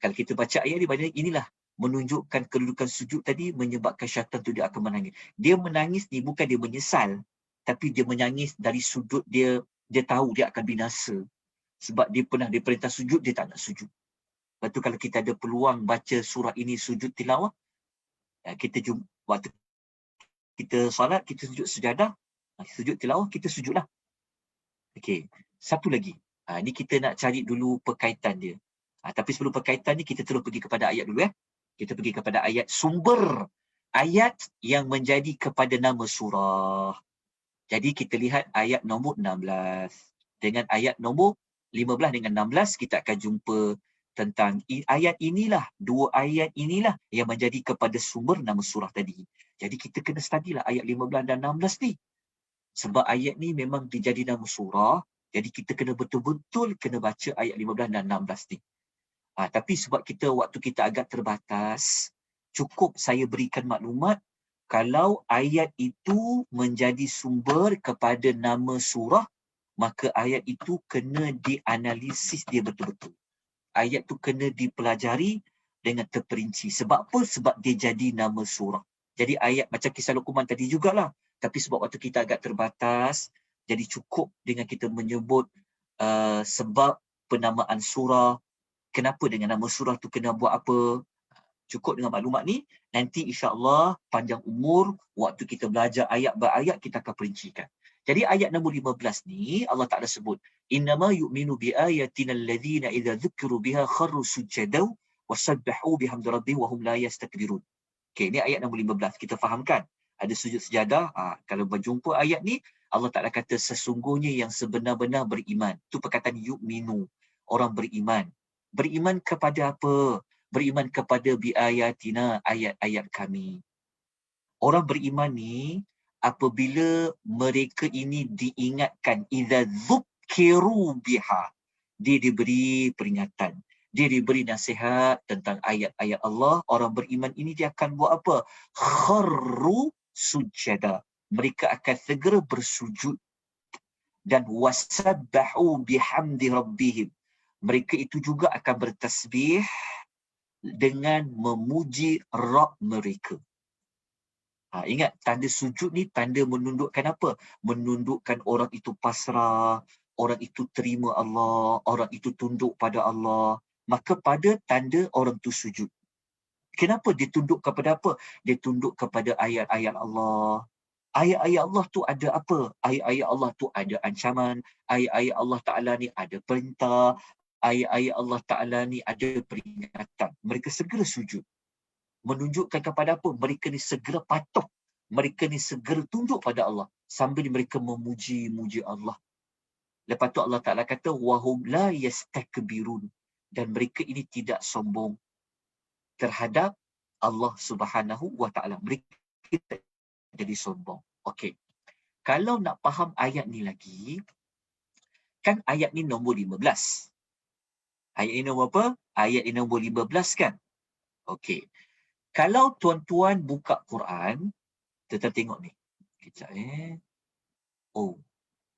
Kalau kita baca ayat ni, banyak inilah menunjukkan kedudukan sujud tadi menyebabkan syaitan tu dia akan menangis. Dia menangis ni bukan dia menyesal, tapi dia menangis dari sudut dia tahu dia akan binasa. Sebab dia pernah diperintah sujud, dia tak nak sujud. Lepas tu kalau kita ada peluang baca surah ini sujud tilawah, kita waktu kita solat, kita sujud sejadah, sujud tilawah, kita sujudlah. Okey, satu lagi. Ni kita nak cari dulu perkaitan dia. Tapi sebelum perkaitan ni, kita terus pergi kepada ayat dulu. Kita pergi kepada ayat sumber. Ayat yang menjadi kepada nama surah. Jadi kita lihat ayat nombor 16. Dengan ayat nombor 15 dengan 16, kita akan jumpa tentang ayat inilah, dua ayat inilah yang menjadi kepada sumber nama surah tadi. Jadi kita kena study lah ayat 15 dan 16 ni. Sebab ayat ni memang dijadi nama surah, jadi kita kena betul-betul kena baca ayat 15 dan 16 ni. Tapi sebab waktu kita agak terbatas, cukup saya berikan maklumat, kalau ayat itu menjadi sumber kepada nama surah, maka ayat itu kena dianalisis dia betul-betul. Ayat tu kena dipelajari dengan terperinci. Sebab apa? Sebab dia jadi nama surah. Jadi ayat macam kisah Luqman tadi jugalah. Tapi sebab waktu kita agak terbatas, jadi cukup dengan kita menyebut sebab penamaan surah, kenapa dengan nama surah tu kena buat apa. Cukup dengan maklumat ni, nanti insya-Allah panjang umur, waktu kita belajar ayat berayat, kita akan perincikan. Jadi ayat nombor 15 ni, Allah Ta'ala sebut, innama yu'minu biayatina alladhina idza dhukiru biha kharru sujadaw wasabbahu bihamdi rabbihim wa hum la yastakbirun. Okey, ni ayat nombor 15. Kita fahamkan. Ada sujud sejadah. Kalau berjumpa ayat ni, Allah Ta'ala kata sesungguhnya yang sebenar-benar beriman. Itu perkataan yu'minu. Orang beriman. Beriman kepada apa? Beriman kepada biayatina, ayat-ayat kami. Orang beriman ni, apabila mereka ini diingatkan, idza dzukkiru biha, dia diberi peringatan, dia diberi nasihat tentang ayat-ayat Allah, orang beriman ini dia akan buat apa? Kharru sujada. Mereka akan segera bersujud. Dan wasabbahu bihamdi rabbihim. Mereka itu juga akan bertasbih dengan memuji Rabb mereka. Ingat, tanda sujud ni tanda menundukkan apa? Menundukkan orang itu pasrah, orang itu terima Allah, orang itu tunduk pada Allah. Maka pada tanda orang itu sujud. Kenapa dia tunduk kepada apa? Dia tunduk kepada ayat-ayat Allah. Ayat-ayat Allah tu ada apa? Ayat-ayat Allah tu ada ancaman. Ayat-ayat Allah Ta'ala ni ada perintah. ayat-ayat Allah Ta'ala ni ada peringatan. Mereka segera sujud. Menunjukkan kepada apa? Mereka ni segera patuh. Mereka ni segera tunduk pada Allah. Sambil mereka memuji-muji Allah. Lepas tu Allah Ta'ala kata, wahum la yastakbirun. Dan mereka ini tidak sombong terhadap Allah Subhanahu wa Ta'ala. Mereka tidak jadi sombong. Okey. Kalau nak faham ayat ni lagi, kan ayat ni nombor 15. Ayat ni nombor apa? Ayat ni nombor 15 kan? Okey. Kalau tuan-tuan buka Quran, kita tengok ni. Kejap Oh,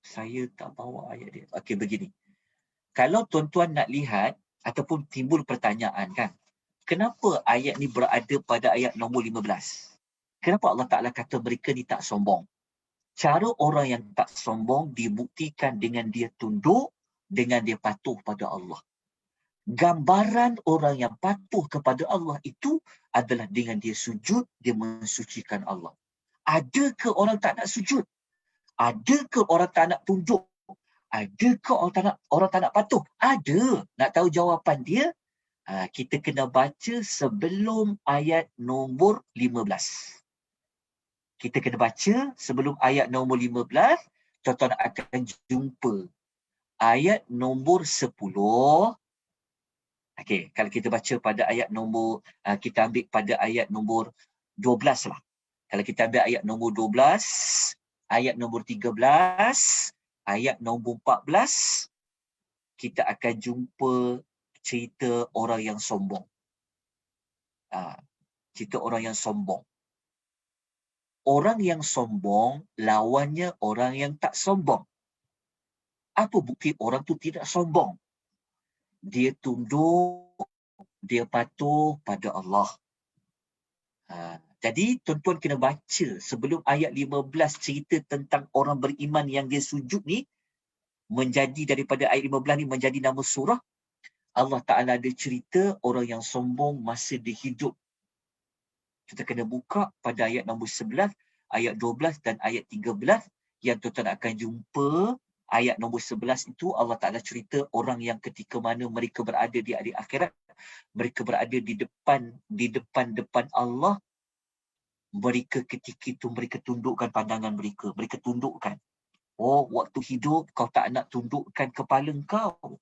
saya tak bawa ayat dia. Okey, begini. Kalau tuan-tuan nak lihat ataupun timbul pertanyaan kan, kenapa ayat ni berada pada ayat nombor 15? Kenapa Allah Ta'ala kata mereka ni tak sombong? Cara orang yang tak sombong dibuktikan dengan dia tunduk, dengan dia patuh pada Allah. Gambaran orang yang patuh kepada Allah itu adalah dengan dia sujud, dia mensucikan Allah. Adakah orang tak nak sujud? Adakah orang tak nak tunduk? Adakah orang tak nak patuh? Ada. Nak tahu jawapan dia? Kita kena baca sebelum ayat nombor 15. Kita kena baca sebelum ayat nombor 15, tuan-tuan akan jumpa ayat nombor 10. Okey, kalau kita baca pada ayat nombor, kita ambil pada ayat nombor 12 lah. Kalau kita ambil ayat nombor 12, ayat nombor 13, ayat nombor 14, kita akan jumpa cerita orang yang sombong. Cerita orang yang sombong. Orang yang sombong, lawannya orang yang tak sombong. Apa bukti orang tu tidak sombong? Dia tunduk, dia patuh pada Allah. Jadi tuan-tuan kena baca sebelum ayat 15 cerita tentang orang beriman yang dia sujud ni, menjadi daripada ayat 15 ni menjadi nama surah. Allah Ta'ala ada cerita orang yang sombong masa dia hidup. Kita kena buka pada ayat nombor 11, ayat 12 dan ayat 13 yang tuan-tuan akan jumpa. Ayat nombor 11 itu Allah Ta'ala cerita orang yang ketika mana mereka berada di hari akhirat, mereka berada di depan Allah. Mereka ketika itu mereka tundukkan pandangan mereka. Mereka tundukkan. Oh, waktu hidup kau tak nak tundukkan kepala kau.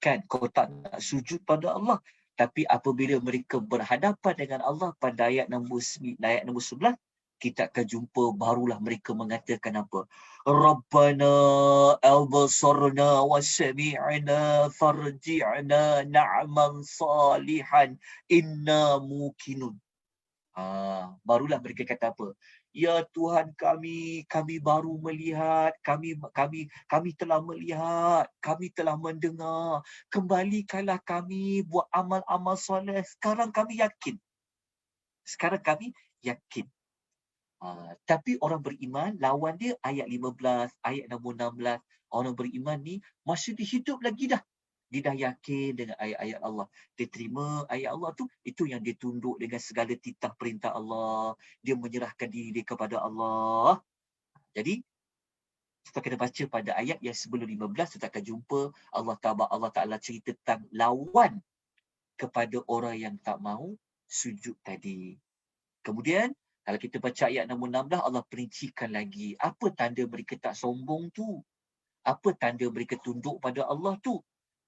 Kan, kau tak nak sujud pada Allah. Tapi apabila mereka berhadapan dengan Allah pada ayat nombor 11, kita akan jumpa barulah mereka mengatakan apa? Rabbana absarna wa sami'na farji'na na'mal salihan inna muqinun. Barulah mereka kata apa? Ya Tuhan kami baru melihat, kami telah melihat, kami telah mendengar. Kembalikanlah kami buat amal-amal soleh. Sekarang kami yakin. Tapi orang beriman, lawan dia ayat 15, ayat nombor 16. Orang beriman ni masih dihidup lagi dah. Dia dah yakin dengan ayat-ayat Allah. Dia terima ayat Allah tu, itu yang dia tunduk dengan segala titah perintah Allah. Dia menyerahkan diri dia kepada Allah. Jadi, kita kena baca pada ayat yang sebelum 15, kita akan jumpa Allah Ta'ala cerita tentang lawan kepada orang yang tak mahu sujud tadi. Kemudian, kalau kita baca ayat nombor 16, Allah perincikan lagi. Apa tanda mereka tak sombong tu? Apa tanda mereka tunduk pada Allah tu?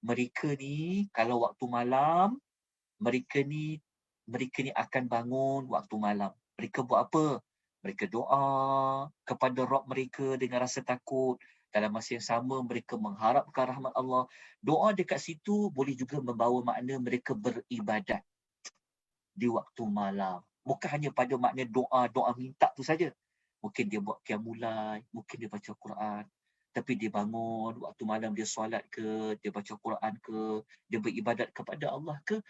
Mereka ni, kalau waktu malam, mereka ni akan bangun waktu malam. Mereka buat apa? Mereka doa kepada Rabb mereka dengan rasa takut. Dalam masa yang sama, mereka mengharapkan rahmat Allah. Doa dekat situ boleh juga membawa makna mereka beribadat di waktu malam. Bukan hanya pada makna doa minta tu saja. Mungkin dia buat qiyamul, mungkin dia baca Quran. Tapi dia bangun, waktu malam dia solat ke, dia baca Quran ke, dia beribadat kepada Allah ke,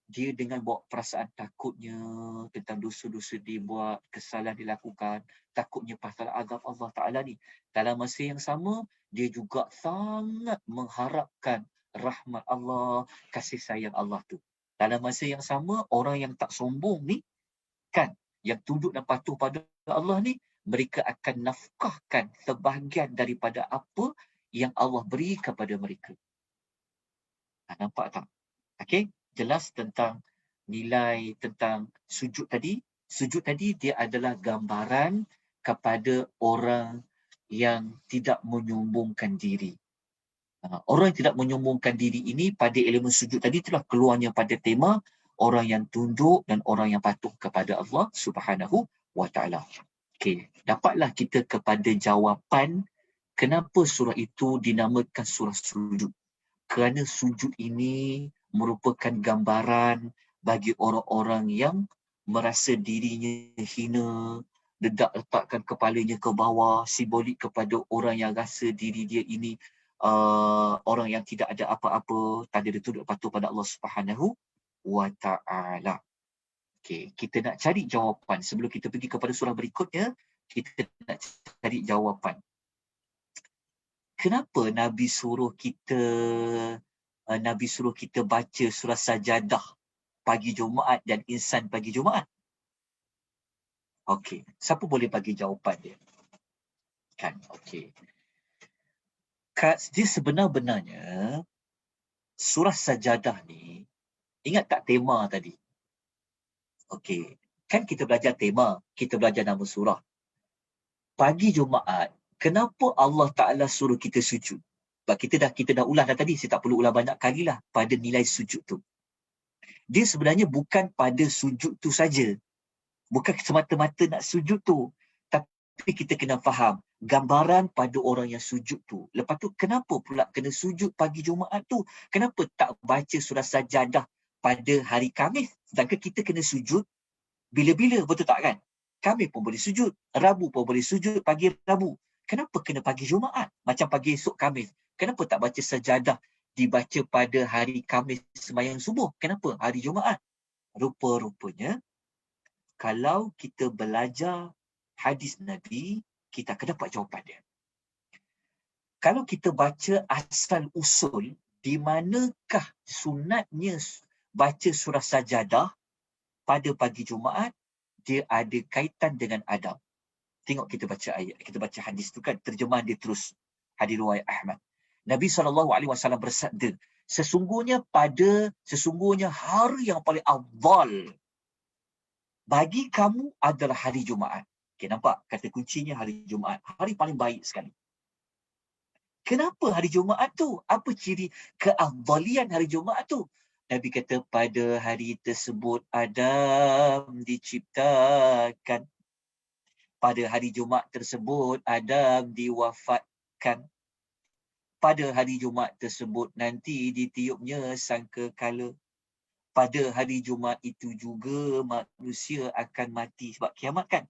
dia dengan bawa perasaan takutnya tentang dosa-dosa dia buat, kesalahan dilakukan, takutnya pasal azab Allah Ta'ala ni. Dalam masa yang sama, dia juga sangat mengharapkan rahmat Allah, kasih sayang Allah tu. Dalam masa yang sama, orang yang tak sombong ni, kan, yang tunduk dan patuh pada Allah ni, mereka akan nafkahkan sebahagian daripada apa yang Allah beri kepada mereka. Nampak tak? Okey, jelas tentang nilai tentang sujud tadi. Sujud tadi dia adalah gambaran kepada orang yang tidak menyombongkan diri. Orang yang tidak menyombongkan diri ini pada elemen sujud tadi itulah keluarnya pada tema orang yang tunduk dan orang yang patuh kepada Allah Subhanahu wa taala. Okey, dapatlah kita kepada jawapan kenapa surah itu dinamakan surah sujud. Kerana sujud ini merupakan gambaran bagi orang-orang yang merasa dirinya hina, letakkan kepalanya ke bawah, simbolik kepada orang yang rasa diri dia ini orang yang tidak ada apa-apa, tak ada tunduk patuh pada Allah Subhanahu wa taala. Okey, kita nak cari jawapan sebelum kita pergi kepada surah berikutnya, kita nak cari jawapan. Kenapa Nabi suruh kita baca surah Sajadah pagi Jumaat dan Insan pagi Jumaat? Okey, siapa boleh bagi jawapan dia? Kan, okey. Dia sebenar-benarnya surah Sajadah ni, ingat tak tema tadi? Okey, kan kita belajar tema, kita belajar nama surah. Pagi Jumaat, kenapa Allah Ta'ala suruh kita sujud? Sebab kita dah ulas dah tadi, saya tak perlu ulang banyak kali lah pada nilai sujud tu. Dia sebenarnya bukan pada sujud tu saja. Bukan semata-mata nak sujud tu. Tapi kita kena faham gambaran pada orang yang sujud tu. Lepas tu kenapa pula kena sujud pagi Jumaat tu? Kenapa tak baca surah Sajadah pada hari Khamis? Sedangkan kita kena sujud bila-bila, betul tak kan? Khamis pun boleh sujud, Rabu pun boleh sujud pagi Rabu. Kenapa kena pagi Jumaat? Macam pagi esok Khamis. Kenapa tak baca Sajadah dibaca pada hari Khamis sembahyang subuh? Kenapa hari Jumaat? Rupa-rupanya kalau kita belajar hadis Nabi, kita akan dapat jawapan dia. Kalau kita baca asal usul, di manakah sunatnya baca surah Sajadah pada pagi Jumaat, dia ada kaitan dengan adab. Tengok kita baca ayat, kita baca hadis tu kan, terjemahan dia terus. Hadis riwayat Ahmad. Nabi SAW bersabda, sesungguhnya hari yang paling afdal bagi kamu adalah hari Jumaat. Okay, nampak? Kata kuncinya hari Jumaat. Hari paling baik sekali. Kenapa hari Jumaat tu? Apa ciri keafdalian hari Jumaat tu? Nabi kata pada hari tersebut Adam diciptakan. Pada hari Jumaat tersebut Adam diwafatkan. Pada hari Jumaat tersebut nanti ditiupnya sangkakala. Pada hari Jumaat itu juga manusia akan mati sebab kiamat kan.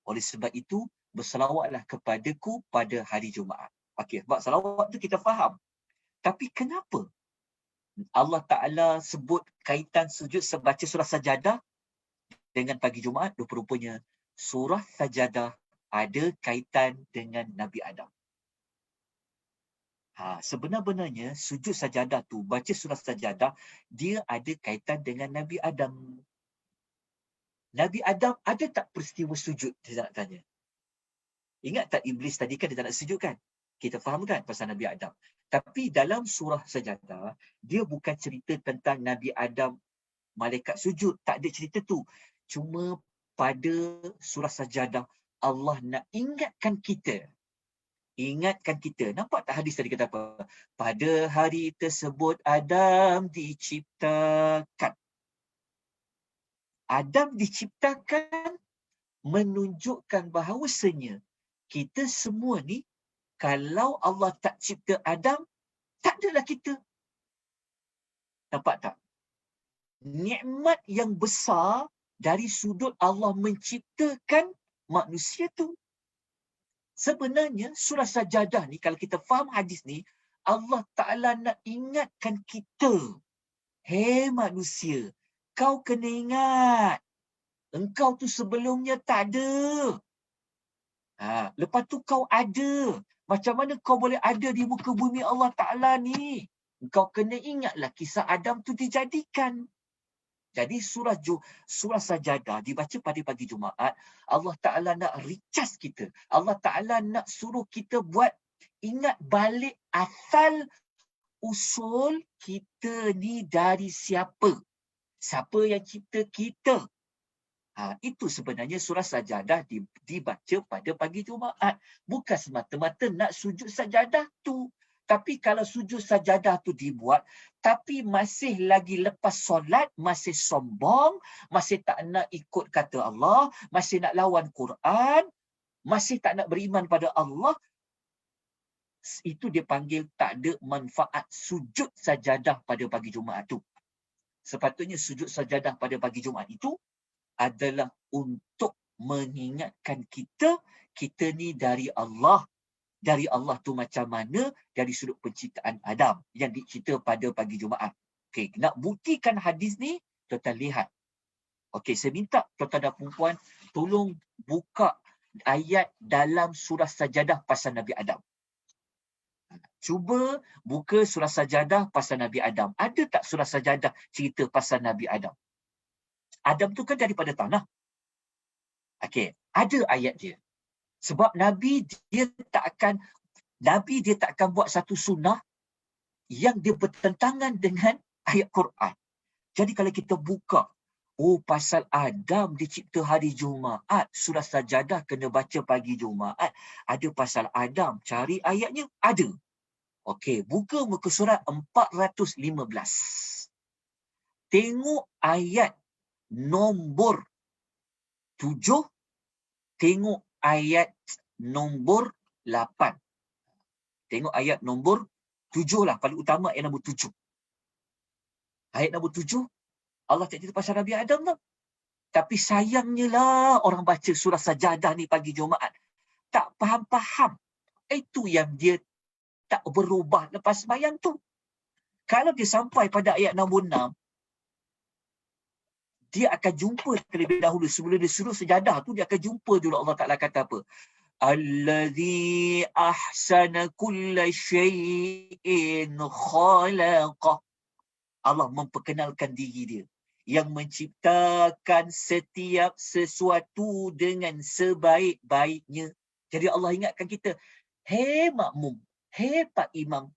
Oleh sebab itu, berselawatlah kepadaku pada hari Jumaat. Okey, sebab selawat tu kita faham. Tapi kenapa Allah Ta'ala sebut kaitan sujud sebaca surah Sajadah dengan pagi Jumaat? Rupa-rupanya surah Sajadah ada kaitan dengan Nabi Adam. Sebenar-benarnya sujud Sajadah tu, baca surah Sajadah, dia ada kaitan dengan Nabi Adam. Nabi Adam ada tak peristiwa sujud? Dia nak tanya. Ingat tak Iblis tadi kan dia tak nak sujud kan? Kita faham kan pasal Nabi Adam. Tapi dalam surah Sajadah, dia bukan cerita tentang Nabi Adam malaikat sujud. Tak ada cerita tu. Cuma pada surah Sajadah, Allah nak ingatkan kita. Nampak tak hadis tadi kata apa? Pada hari tersebut Adam diciptakan. Adam diciptakan menunjukkan bahawasanya kita semua ni, kalau Allah tak cipta Adam, tak adalah kita. Nampak tak? Nikmat yang besar dari sudut Allah menciptakan manusia tu. Sebenarnya surah Sajadah ni, kalau kita faham hadis ni, Allah Ta'ala nak ingatkan kita. Hei manusia, kau kena ingat. Engkau tu sebelumnya tak ada. Lepas tu kau ada. Macam mana kau boleh ada di muka bumi Allah Ta'ala ni? Kau kena ingatlah kisah Adam tu dijadikan. Jadi surah Sajadah dibaca pada pagi Jumaat, Allah Ta'ala nak recharge kita. Allah Ta'ala nak suruh kita buat ingat balik asal usul kita ni dari siapa? Siapa yang cipta kita? Itu sebenarnya surah sajadah dibaca pada pagi Jumaat. Bukan semata-mata nak sujud sajadah tu. Tapi kalau sujud sajadah tu dibuat, tapi masih lagi lepas solat, masih sombong, masih tak nak ikut kata Allah, masih nak lawan Quran, masih tak nak beriman pada Allah, itu dia panggil tak ada manfaat sujud sajadah pada pagi Jumaat tu. Sepatutnya sujud sajadah pada pagi Jumaat itu adalah untuk mengingatkan kita ni dari Allah. Dari Allah tu macam mana? Dari sudut penciptaan Adam yang dicerita pada pagi Jumaat. Okey, nak buktikan hadis ni, tuan-tuan lihat. Okey, saya minta tuan-tuan dan puan tolong buka ayat dalam surah Sajadah pasal Nabi Adam. Cuba buka surah Sajadah pasal Nabi Adam. Ada tak surah Sajadah cerita pasal Nabi Adam? Adam tu kan daripada tanah. Okey, ada ayat dia. Sebab Nabi dia tak akan buat satu sunnah yang dia bertentangan dengan ayat Quran. Jadi kalau kita buka, pasal Adam dicipta hari Jumaat, surah Sajadah kena baca pagi Jumaat. Ada pasal Adam, cari ayatnya, ada. Okey, buka muka surat 415. Tengok ayat nombor 7, tengok ayat nombor 8. Tengok ayat nombor 7 lah. Paling utama ayat nombor 7. Ayat nombor 7, Allah tak cerita pasal Nabi Adam tau. Tapi sayangnya lah orang baca surah Sajadah ni pagi Jumaat tak faham-faham. Itu yang dia tak berubah lepas sembahyang tu. Kalau dia sampai pada ayat nombor 6, dia akan jumpa terlebih dahulu. Sebelum dia suruh sejadah tu, dia akan jumpa dulu Allah Ta'ala kata apa? Allazi ahsana kulla syai'in khalaqah. Allah memperkenalkan diri dia. Yang menciptakan setiap sesuatu dengan sebaik-baiknya. Jadi Allah ingatkan kita, hei makmum, hei pak imam.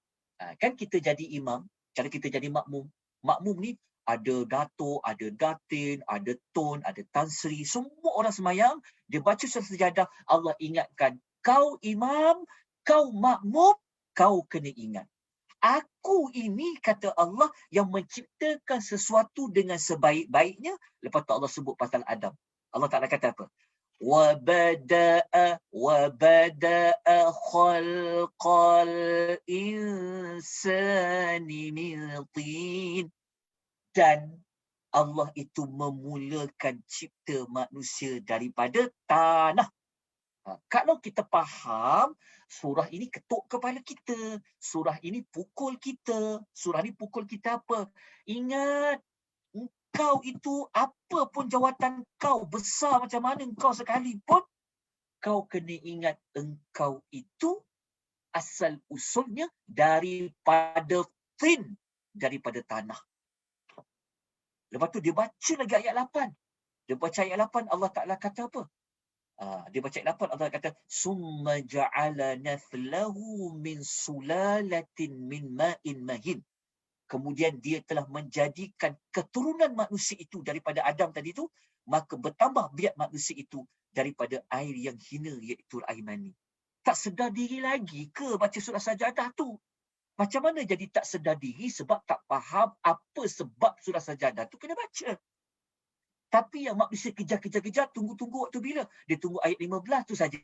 Kan kita jadi imam, cara kita jadi makmum. Makmum ni ada datuk, ada datin, ada tun, ada tan sri. Semua orang semayang, dia baca surah Sajadah, Allah ingatkan, kau imam, kau makmum, kau kena ingat. Aku ini, kata Allah, yang menciptakan sesuatu dengan sebaik-baiknya. Lepas tu Allah sebut pasal Adam. Allah Ta'ala kata apa? وَبَدَأَ خَلْقَ الْإِنسَانِ مِنْ طِينٍ. Dan Allah itu memulakan cipta manusia daripada tanah. Kalau kita faham, surah ini ketuk kepala kita. Surah ini pukul kita. Surah ini pukul kita apa? Ingat, engkau itu apa pun jawatan kau, besar macam mana engkau sekalipun, kau kena ingat engkau itu asal usulnya daripada tin, daripada tanah. Lepas tu dia baca lagi ayat 8. Dia baca ayat 8, Allah Ta'ala kata apa? Dia baca ayat 8, Allah kata, summa ja'ala nathlahu min sulalatin min ma'in mahin. Kemudian dia telah menjadikan keturunan manusia itu daripada Adam tadi tu, maka bertambah biak manusia itu daripada air yang hina, iaitu air mani. Tak sedar diri lagi ke baca surah Sajadah tu? Macam mana jadi tak sedar diri? Sebab tak faham apa sebab surah Sajadah tu kena baca. Tapi yang manusia kejar-kejar, tunggu-tunggu waktu bila? Dia tunggu ayat 15 tu saja.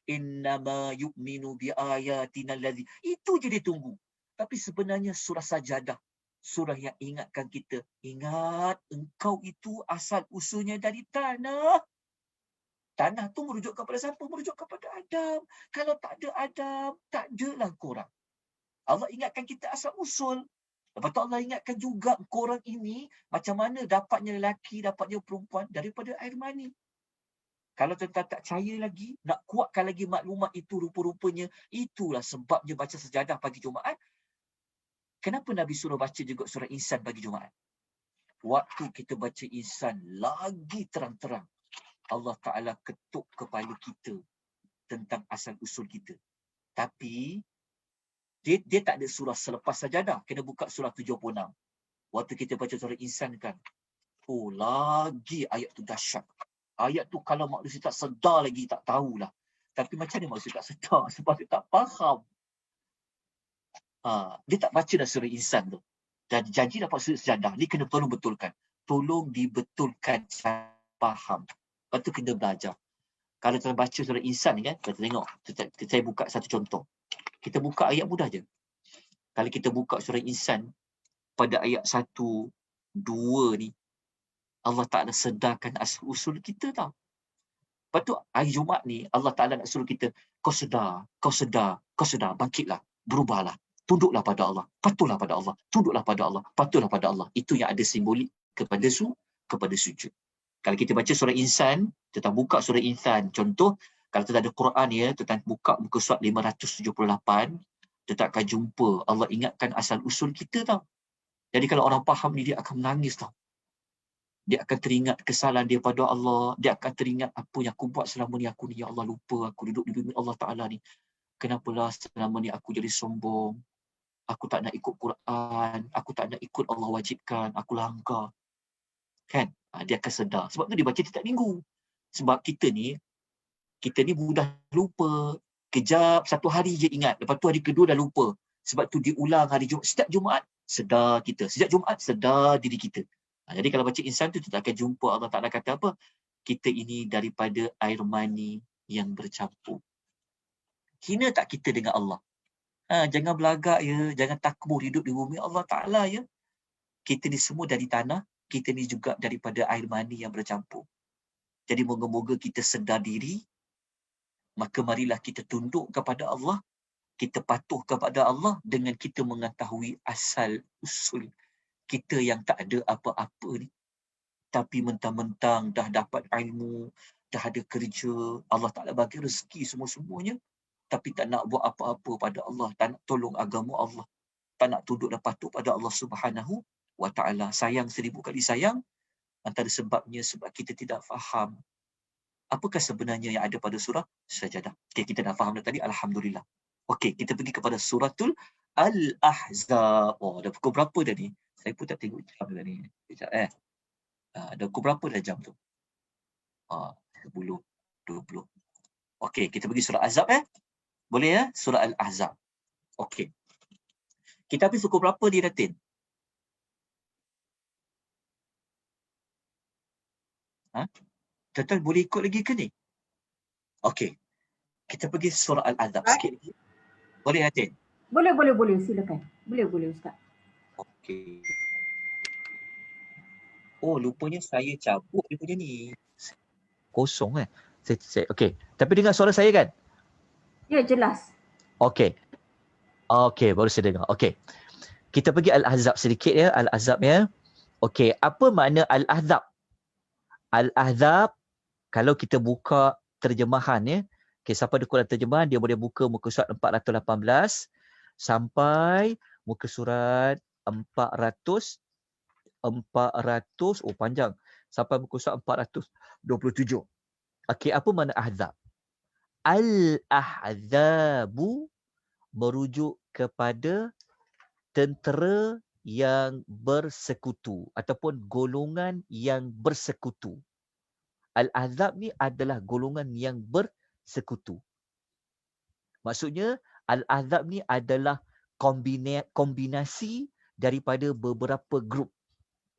Innama yu'minu biayatina allazi. Itu je dia tunggu. Tapi sebenarnya surah Sajadah, surah yang ingatkan kita, ingat engkau itu asal usulnya dari tanah. Tanah tu merujuk kepada siapa? Merujuk kepada Adam. Kalau tak ada Adam, tak adalah korang. Allah ingatkan kita asal usul. Lepas tu Allah ingatkan juga korang ini macam mana dapatnya lelaki, dapatnya perempuan daripada air mani. Kalau tuan-tuan tak percaya lagi, nak kuatkan lagi maklumat itu rupa-rupanya, itulah sebabnya baca Sajadah pagi Jumaat. Kenapa Nabi suruh baca juga surah Insan pagi Jumaat? Waktu kita baca Insan, lagi terang-terang Allah Ta'ala ketuk kepala kita tentang asal usul kita. Tapi Dia tak ada surah selepas sajadah. Kena buka surah 76. Waktu kita baca surah Insan kan, oh lagi ayat tu dahsyat. Ayat tu kalau manusia tak sedar lagi, tak tahulah. Tapi macam mana manusia tak sedar? Sebab dia tak faham. Dia tak baca dah surah Insan tu. Dan janji dapat surah sejadah. Ni kena tolong betulkan. Tolong dibetulkan cara faham. Lepas tu kena belajar. Kalau kita baca surah Insan ni kan, kita tengok. Saya buka satu contoh. Kita buka ayat mudah je. Kalau kita buka surah Insan, pada ayat 1, 2 ni, Allah Ta'ala sedarkan asal-usul kita tau. Lepas tu, hari Jumaat ni, Allah Ta'ala nak suruh kita, kau sedar, bangkitlah, berubahlah, tunduklah pada Allah, patuhlah pada Allah, tunduklah pada Allah, patuhlah pada Allah. Itu yang ada simbolik kepada sujud. Kalau kita baca surah Insan, kita buka surah Insan, contoh, kalau kita ada Quran ya, kita buka muka surat 578, kita akan jumpa Allah ingatkan asal-usul kita tau. Jadi kalau orang faham ni, dia akan menangis tau. Dia akan teringat kesalahan dia pada Allah. Dia akan teringat apa yang aku buat selama ni. Aku ni, ya Allah, lupa. Aku duduk di bumi Allah Ta'ala ni. Kenapalah selama ni aku jadi sombong. Aku tak nak ikut Quran. Aku tak nak ikut Allah wajibkan. Aku langgar. Kan? Dia akan sedar. Sebab tu dia baca setiap minggu. Sebab kita ni mudah lupa. Kejap, satu hari je ingat. Lepas tu hari kedua dah lupa. Sebab tu diulang hari Jumaat. Setiap Jumaat, sedar kita. Setiap Jumaat, sedar diri kita. Jadi kalau baca Insan tu, kita akan jumpa Allah Ta'ala kata apa? Kita ini daripada air mani yang bercampur. Hina tak kita dengan Allah? Jangan belagak ya. Jangan takbur hidup di bumi Allah Ta'ala ya. Kita ni semua dari tanah. Kita ni juga daripada air mani yang bercampur. Jadi moga-moga kita sedar diri. Maka marilah kita tunduk kepada Allah. Kita patuh kepada Allah dengan kita mengetahui asal-usul kita yang tak ada apa-apa ni. Tapi mentang-mentang dah dapat ilmu, dah ada kerja, Allah Ta'ala bagi rezeki semua-semuanya, tapi tak nak buat apa-apa pada Allah, tak nak tolong agama Allah, tak nak tunduk dan patuh pada Allah Subhanahu wa Ta'ala. Sayang 1000 kali sayang, antara sebabnya sebab kita tidak faham apakah sebenarnya yang ada pada surah Sajadah. Okay, kita dah faham dah tadi, Alhamdulillah. Okey, kita pergi kepada suratul Al-Ahzab. Oh, dah pukul berapa dah ni? Saya pun tak tengok jam dah ni. Sekejap dah pukul berapa dah jam tu? 10, 20. Okey, kita pergi surah Azab Boleh ya? Surah Al-Ahzab. Okey. Kita habis pukul berapa ni, Datin? Total boleh ikut lagi ke ni? Okey. Kita pergi surah Al-Ahzab sikit lagi. Boleh, Datin? Boleh. Silakan. Boleh, Ustaz. Okey. Oh, lupanya saya cabut dia punya ni. Kosong Okey. Tapi dengar suara saya kan? Ya, jelas. Okey, baru saya dengar. Okey. Kita pergi Al-Ahzab sedikit ya. Al-Ahzab ya. Okey, apa makna Al-Ahzab? Al-Ahzab, kalau kita buka terjemahan ya. Okey, siapa ada Quran terjemahan, dia boleh buka muka surat 418 sampai muka surat 400, panjang. Sampai muka surat 427. Okey, apa makna Ahzab? Al-Ahzabu merujuk kepada tentera yang bersekutu ataupun golongan yang bersekutu. Al-Ahzab ni adalah golongan yang bersekutu. Maksudnya Al-Ahzab ni adalah kombinasi daripada beberapa grup.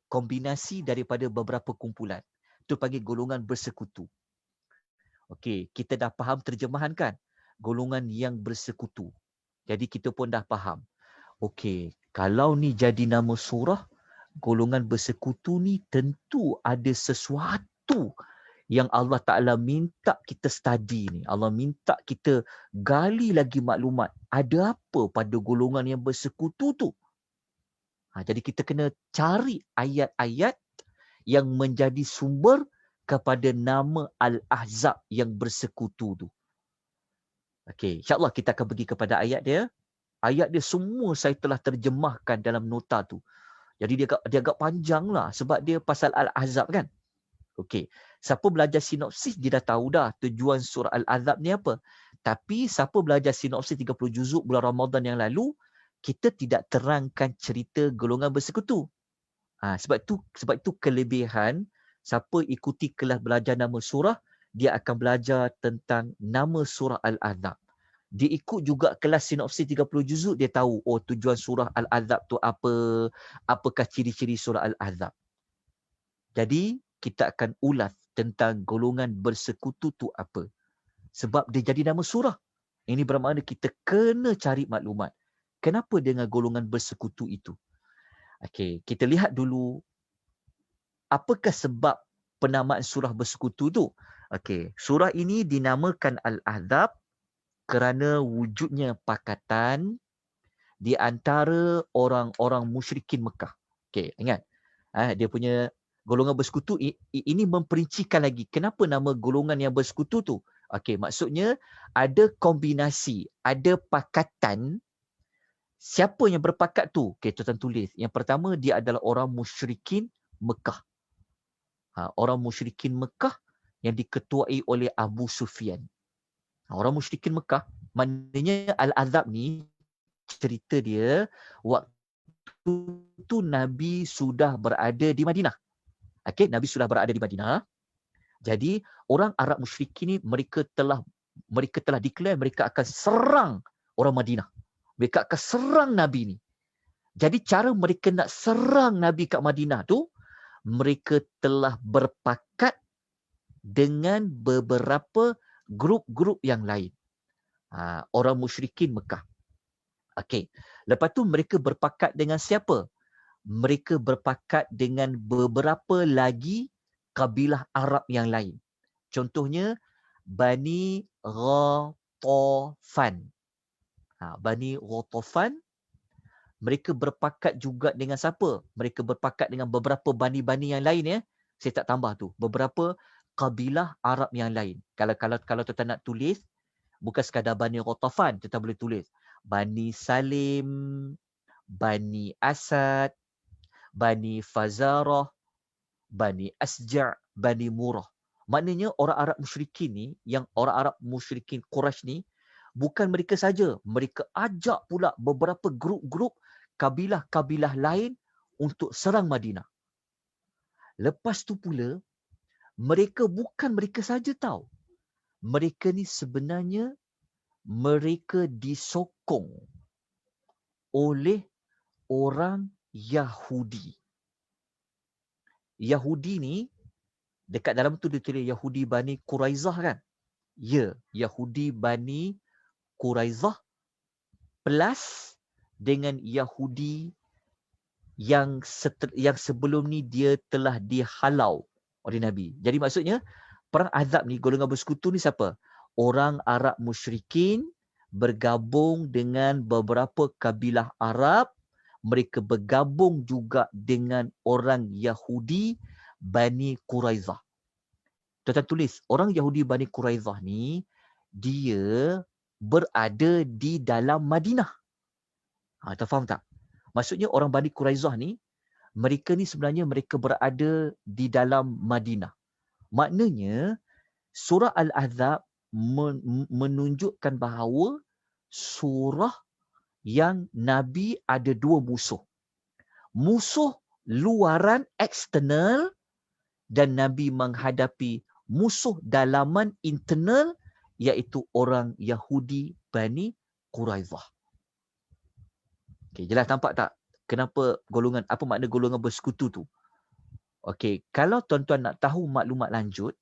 Kombinasi daripada beberapa kumpulan. Itu panggil golongan bersekutu. Okey, kita dah faham terjemahan kan? Golongan yang bersekutu. Jadi kita pun dah faham. Okey, kalau ni jadi nama surah, golongan bersekutu ni tentu ada sesuatu yang Allah Ta'ala minta kita study ni. Allah minta kita gali lagi maklumat. Ada apa pada golongan yang bersekutu tu? Jadi kita kena cari ayat-ayat yang menjadi sumber kepada nama Al-Ahzab yang bersekutu tu. Okey, insya-Allah kita akan pergi kepada ayat dia. Ayat dia semua saya telah terjemahkan dalam nota tu. Jadi dia agak panjang lah sebab dia pasal Al-Ahzab kan. Okey, siapa belajar sinopsis dia dah tahu dah tujuan surah Al-Ahzab ni apa. Tapi siapa belajar sinopsis 30 juzuk bulan Ramadan yang lalu, kita tidak terangkan cerita golongan bersekutu. Sebab itu kelebihan siapa ikuti kelas belajar nama surah, dia akan belajar tentang nama surah Al-Ahzab. Dia ikut juga kelas sinopsis 30 juzuk, dia tahu tujuan surah Al-Ahzab tu apa, apakah ciri-ciri surah Al-Ahzab. Jadi kita akan ulas tentang golongan bersekutu tu apa. Sebab dia jadi nama surah. Ini bermakna kita kena cari maklumat. Kenapa dengan golongan bersekutu itu? Okey, kita lihat dulu apakah sebab penamaan surah bersekutu tu. Okey, surah ini dinamakan Al-Ahzab kerana wujudnya pakatan di antara orang-orang musyrikin Mekah. Okey, ingat. Dia punya golongan bersekutu ini memperincikan lagi kenapa nama golongan yang bersekutu tu. Okey, maksudnya ada kombinasi, ada pakatan. Siapa yang berpakat tu? Okey, tuan tulis. Yang pertama, dia adalah orang musyrikin Mekah. Orang musyrikin Mekah yang diketuai oleh Abu Sufyan. Orang musyrikin Mekah, maknanya Al-Ahzab ni cerita dia waktu tu Nabi sudah berada di Madinah. Okey, Nabi sudah berada di Madinah. Jadi orang Arab musyrikin ni mereka telah declare mereka akan serang orang Madinah. Mereka akan serang Nabi ni. Jadi cara mereka nak serang Nabi kat Madinah tu, mereka telah berpakat dengan beberapa grup-grup yang lain. Orang musyrikin Mekah. Okey. Lepas tu mereka berpakat dengan siapa? Mereka berpakat dengan beberapa lagi kabilah Arab yang lain. Contohnya Bani Ghatafan. Bani Ghatafan, mereka berpakat juga dengan siapa? Mereka berpakat dengan beberapa bani-bani yang lain ya. Saya tak tambah tu. Beberapa kabilah Arab yang lain. Kalau tuan nak tulis, bukan sekadar Bani Ghatafan, kita boleh tulis Bani Salim, Bani Asad, Bani Fazarah, Bani Asja', Bani Murrah. Maknanya orang Arab musyrikin ni, yang orang Arab musyrikin Quraisy ni, bukan mereka saja. Mereka ajak pula beberapa grup-grup kabilah-kabilah lain untuk serang Madinah. Lepas tu pula, mereka saja tahu. Mereka ni sebenarnya mereka disokong oleh orang Yahudi. Yahudi ni, dekat dalam tu dia tulis Yahudi Bani Quraizah kan? Ya, Yahudi Bani Quraizah plus dengan Yahudi yang sebelum ni dia telah dihalau oleh Nabi. Jadi maksudnya, perang Ahzab ni, golongan bersekutu ni siapa? Orang Arab musyrikin bergabung dengan beberapa kabilah Arab. Mereka bergabung juga dengan orang Yahudi Bani Quraizah. Tuan tulis, orang Yahudi Bani Quraizah ni, dia berada di dalam Madinah. Tuan faham tak? Maksudnya orang Bani Quraizah ni, mereka ni sebenarnya mereka berada di dalam Madinah. Maknanya, surah Al-Ahzab menunjukkan bahawa surah yang Nabi ada dua musuh. Musuh luaran eksternal dan Nabi menghadapi musuh dalaman internal iaitu orang Yahudi Bani Quraizah. Okey, jelas nampak tak kenapa apa makna golongan bersekutu tu? Okey, kalau tuan-tuan nak tahu maklumat lanjut,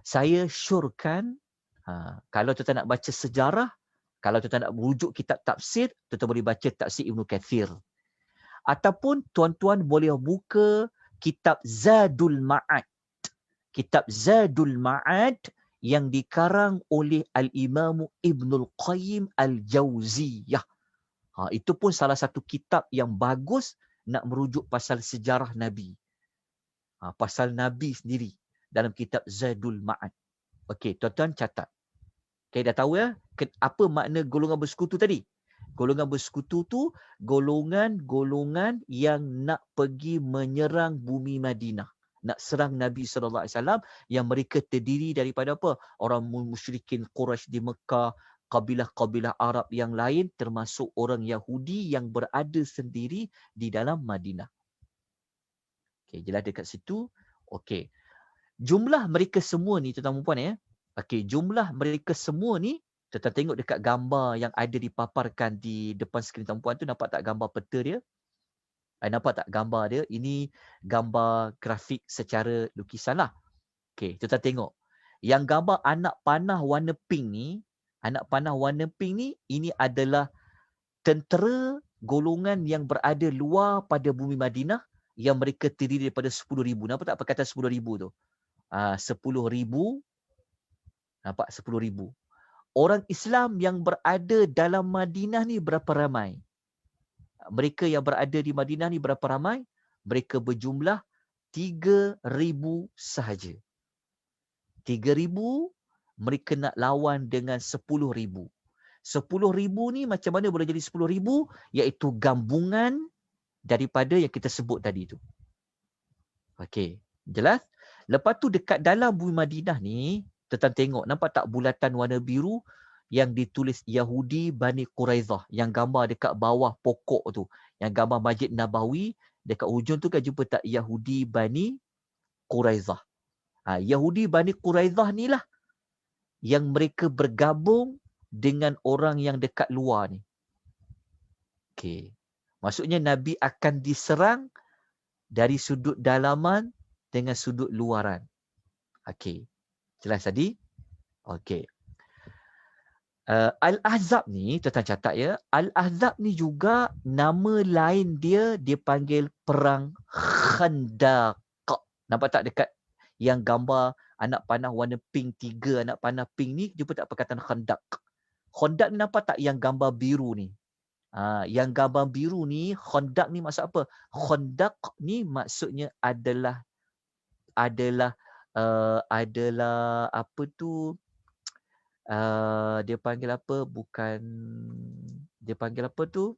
saya syorkan kalau tuan-tuan nak baca sejarah, kalau tuan-tuan nak merujuk kitab tafsir, tuan-tuan boleh baca tafsir Ibnu Kathir. Ataupun tuan-tuan boleh buka kitab Zadul Ma'ad. Kitab Zadul Ma'ad yang dikarang oleh Al-Imam Ibnul Qayyim Al-Jauziyah. Itu pun salah satu kitab yang bagus nak merujuk pasal sejarah Nabi. Pasal Nabi sendiri dalam kitab Zadul Ma'ad. Okey, tuan-tuan catat. Okey, dah tahu ya apa makna golongan bersekutu tadi? Golongan bersekutu tu golongan-golongan yang nak pergi menyerang bumi Madinah. nak serang Nabi SAW, yang mereka terdiri daripada apa? Orang musyrikin Quraisy di Mekah, kabilah-kabilah Arab yang lain, termasuk orang Yahudi yang berada sendiri di dalam Madinah. Okey, jelas dekat situ. Okey. Jumlah mereka semua ni, tuan-tuan dan puan ya. Okey, jumlah mereka semua ni, tuan-tuan tengok dekat gambar yang ada dipaparkan di depan skrin tuan-puan tu, nampak tak gambar peta dia? Nampak tak gambar dia? Ini gambar grafik secara lukisan lah. Okey, tuan-tuan tengok. Yang gambar anak panah warna pink ni, ini adalah tentera golongan yang berada luar pada bumi Madinah yang mereka terdiri daripada 10,000. Nampak tak perkataan 10,000 tu? 10,000. Nampak 10,000. Orang Islam yang berada dalam Madinah ni berapa ramai? Mereka yang berada di Madinah ni berapa ramai? Mereka berjumlah 3,000 sahaja. 3,000 mereka nak lawan dengan 10,000. 10,000 ni macam mana boleh jadi 10,000? Iaitu gabungan daripada yang kita sebut tadi tu. Okey, jelas? Lepas tu dekat dalam bumi Madinah ni, tuan tengok, nampak tak bulatan warna biru yang ditulis Yahudi Bani Quraizah, yang gambar dekat bawah pokok tu, yang gambar Masjid Nabawi, dekat hujung tu kan jumpa tak Yahudi Bani Quraizah. Yahudi Bani Quraizah ni lah yang mereka bergabung dengan orang yang dekat luar ni. Okey. Maksudnya Nabi akan diserang dari sudut dalaman dengan sudut luaran. Okey. Jelas tadi? Okey. Al-Ahzab ni, tuan-tuan catat ya. Al-Ahzab ni juga nama lain dia panggil Perang Khandaq. Nampak tak dekat yang gambar anak panah warna pink, 3 anak panah pink ni, jumpa tak perkataan Khandaq? Khandaq ni nampak tak yang gambar biru ni? Yang gambar biru ni, Khandaq ni maksud apa? Khandaq ni maksudnya adalah apa tu? Dia panggil apa? Bukan, dia panggil apa tu?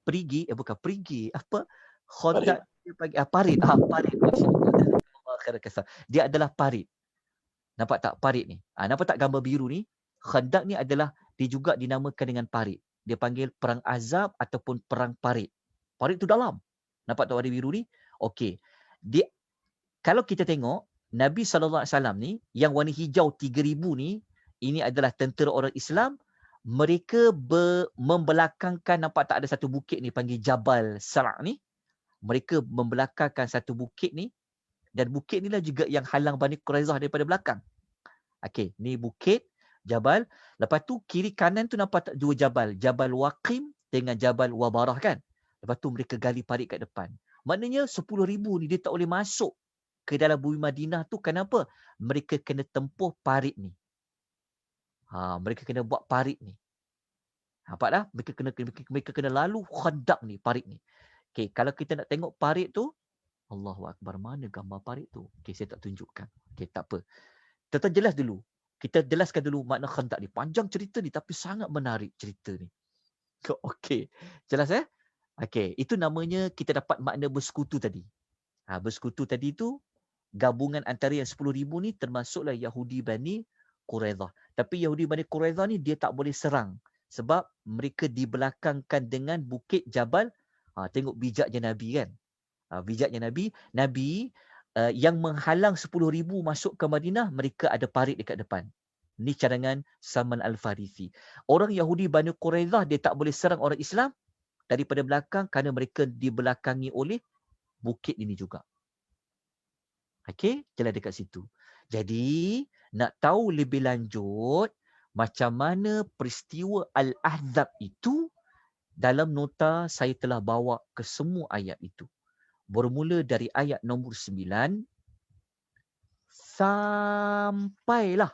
Perigi, bukan perigi. Apa? Khandaq dia panggil parit. Parit. Masya-Allah. Dia adalah parit. Nampak tak parit ni? Nampak tak gambar biru ni? Khandaq ni adalah dia juga dinamakan dengan parit. Dia panggil perang Ahzab ataupun perang parit. Parit tu dalam. Nampak tak warna biru ni? Okey. Kalau kita tengok Nabi SAW ni yang warna hijau 3,000 ni, ini adalah tentera orang Islam. Mereka membelakangkan, nampak tak ada satu bukit ni panggil Jabal Sara' ni. Mereka membelakangkan satu bukit ni, dan bukit ni lah juga yang halang Bani Quraizah daripada belakang. Okey, ni bukit Jabal. Lepas tu kiri kanan tu nampak tak dua Jabal, Jabal Waqim dengan Jabal Wabarah kan. Lepas tu mereka gali parit kat depan. Maknanya 10,000 ni dia tak boleh masuk ke dalam bumi Madinah tu. Kenapa? Mereka kena tempuh parit ni. Mereka kena buat parit ni. Nampak dah? Mereka kena lalu Khandaq ni, parit ni. Okey, kalau kita nak tengok parit tu, Allahu Akbar, mana gambar parit tu? Okey, saya tak tunjukkan. Okey, tak apa. Tetap jelas dulu. Kita jelaskan dulu makna Khandaq ni. Panjang cerita ni tapi sangat menarik cerita ni. Okey, jelas Okey, itu namanya kita dapat makna bersekutu tadi. Bersekutu tadi tu gabungan antara yang 10,000 ni termasuklah Yahudi Bani Quraizah. Tapi Yahudi Bani Quraizah ni dia tak boleh serang sebab mereka dibelakangkan dengan bukit Jabal. Tengok bijaknya Nabi kan. Bijaknya Nabi yang menghalang 10,000 masuk ke Madinah, mereka ada parit dekat depan. Ini cadangan Salman Al-Farisi. Orang Yahudi Bani Quraizah dia tak boleh serang orang Islam daripada belakang kerana mereka dibelakangi oleh bukit ini juga. Okey, jelas dekat situ. Jadi, nak tahu lebih lanjut macam mana peristiwa Al-Ahzab itu, dalam nota saya telah bawa ke semua ayat itu. Bermula dari ayat nombor 9 sampailah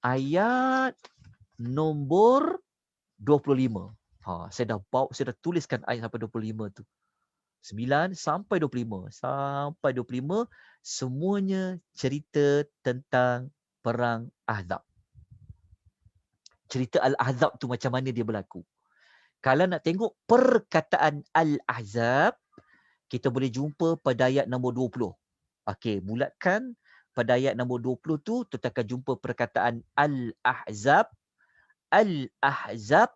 ayat nombor 25. Saya dah tuliskan ayat sampai 25 tu. 9 sampai 25. Sampai 25 semuanya cerita tentang perang Ahzab. Cerita Al-Ahzab tu macam mana dia berlaku. Kalau nak tengok perkataan Al-Ahzab, kita boleh jumpa pada ayat nombor 20. Okey, bulatkan pada ayat nombor 20 tu kita akan jumpa perkataan Al-Ahzab. Al-Ahzab.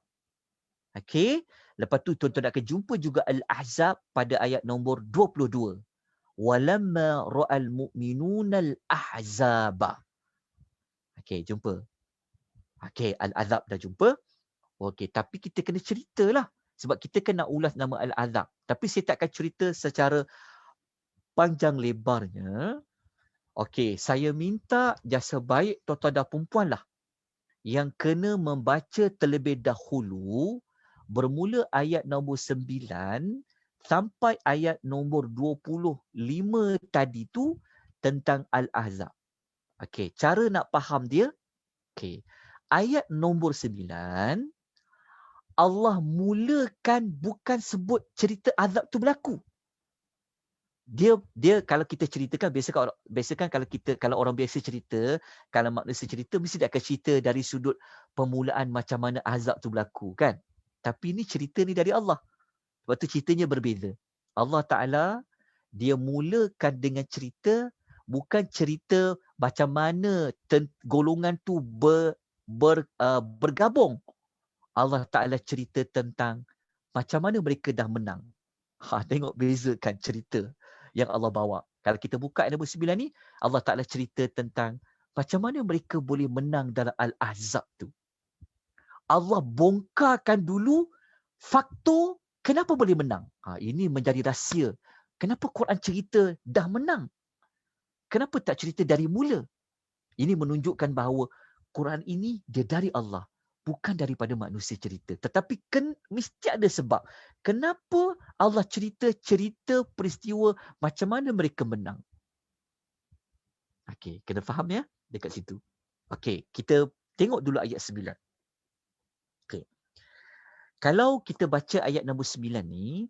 Okey, lepas tu tuan-tuan akan jumpa juga Al-Ahzab pada ayat nombor 22. Walamma ra'al mu'minuna al-ahzaba. Okey, jumpa. Okey, Al-Azab dah jumpa. Okey, tapi kita kena ceritalah. Sebab kita kan nak ulas nama Al-Azab. Tapi saya tak akan cerita secara panjang lebarnya. Okey, saya minta jasa baik tuan-tuan dan perempuan lah yang kena membaca terlebih dahulu bermula ayat nombor 9 sampai ayat nombor 25 tadi tu tentang Al-Ahzab. Okey, cara nak faham dia. Okey. Ayat nombor 9 Allah mulakan bukan sebut cerita azab tu berlaku. Dia kalau kita ceritakan biasa kan kalau orang biasa cerita, kalau manusia cerita mesti dia akan cerita dari sudut permulaan macam mana azab tu berlaku kan. Tapi ni cerita ni dari Allah. Sebab tu ceritanya berbeza. Allah Taala dia mulakan dengan cerita bukan cerita macam mana golongan tu bergabung. Allah Ta'ala cerita tentang macam mana mereka dah menang. Tengok bezakan cerita yang Allah bawa. Kalau kita buka ayat nombor 9 ni, Allah Ta'ala cerita tentang macam mana mereka boleh menang dalam Al-Ahzab tu. Allah bongkarkan dulu faktor kenapa boleh menang. Ini menjadi rahsia. Kenapa Quran cerita dah menang? Kenapa tak cerita dari mula? Ini menunjukkan bahawa Quran ini dia dari Allah. Bukan daripada manusia cerita. Tetapi mesti ada sebab. Kenapa Allah cerita peristiwa macam mana mereka menang. Okey, kena faham ya dekat situ. Okey, kita tengok dulu ayat 9. Okey. Kalau kita baca ayat nombor 9 ni,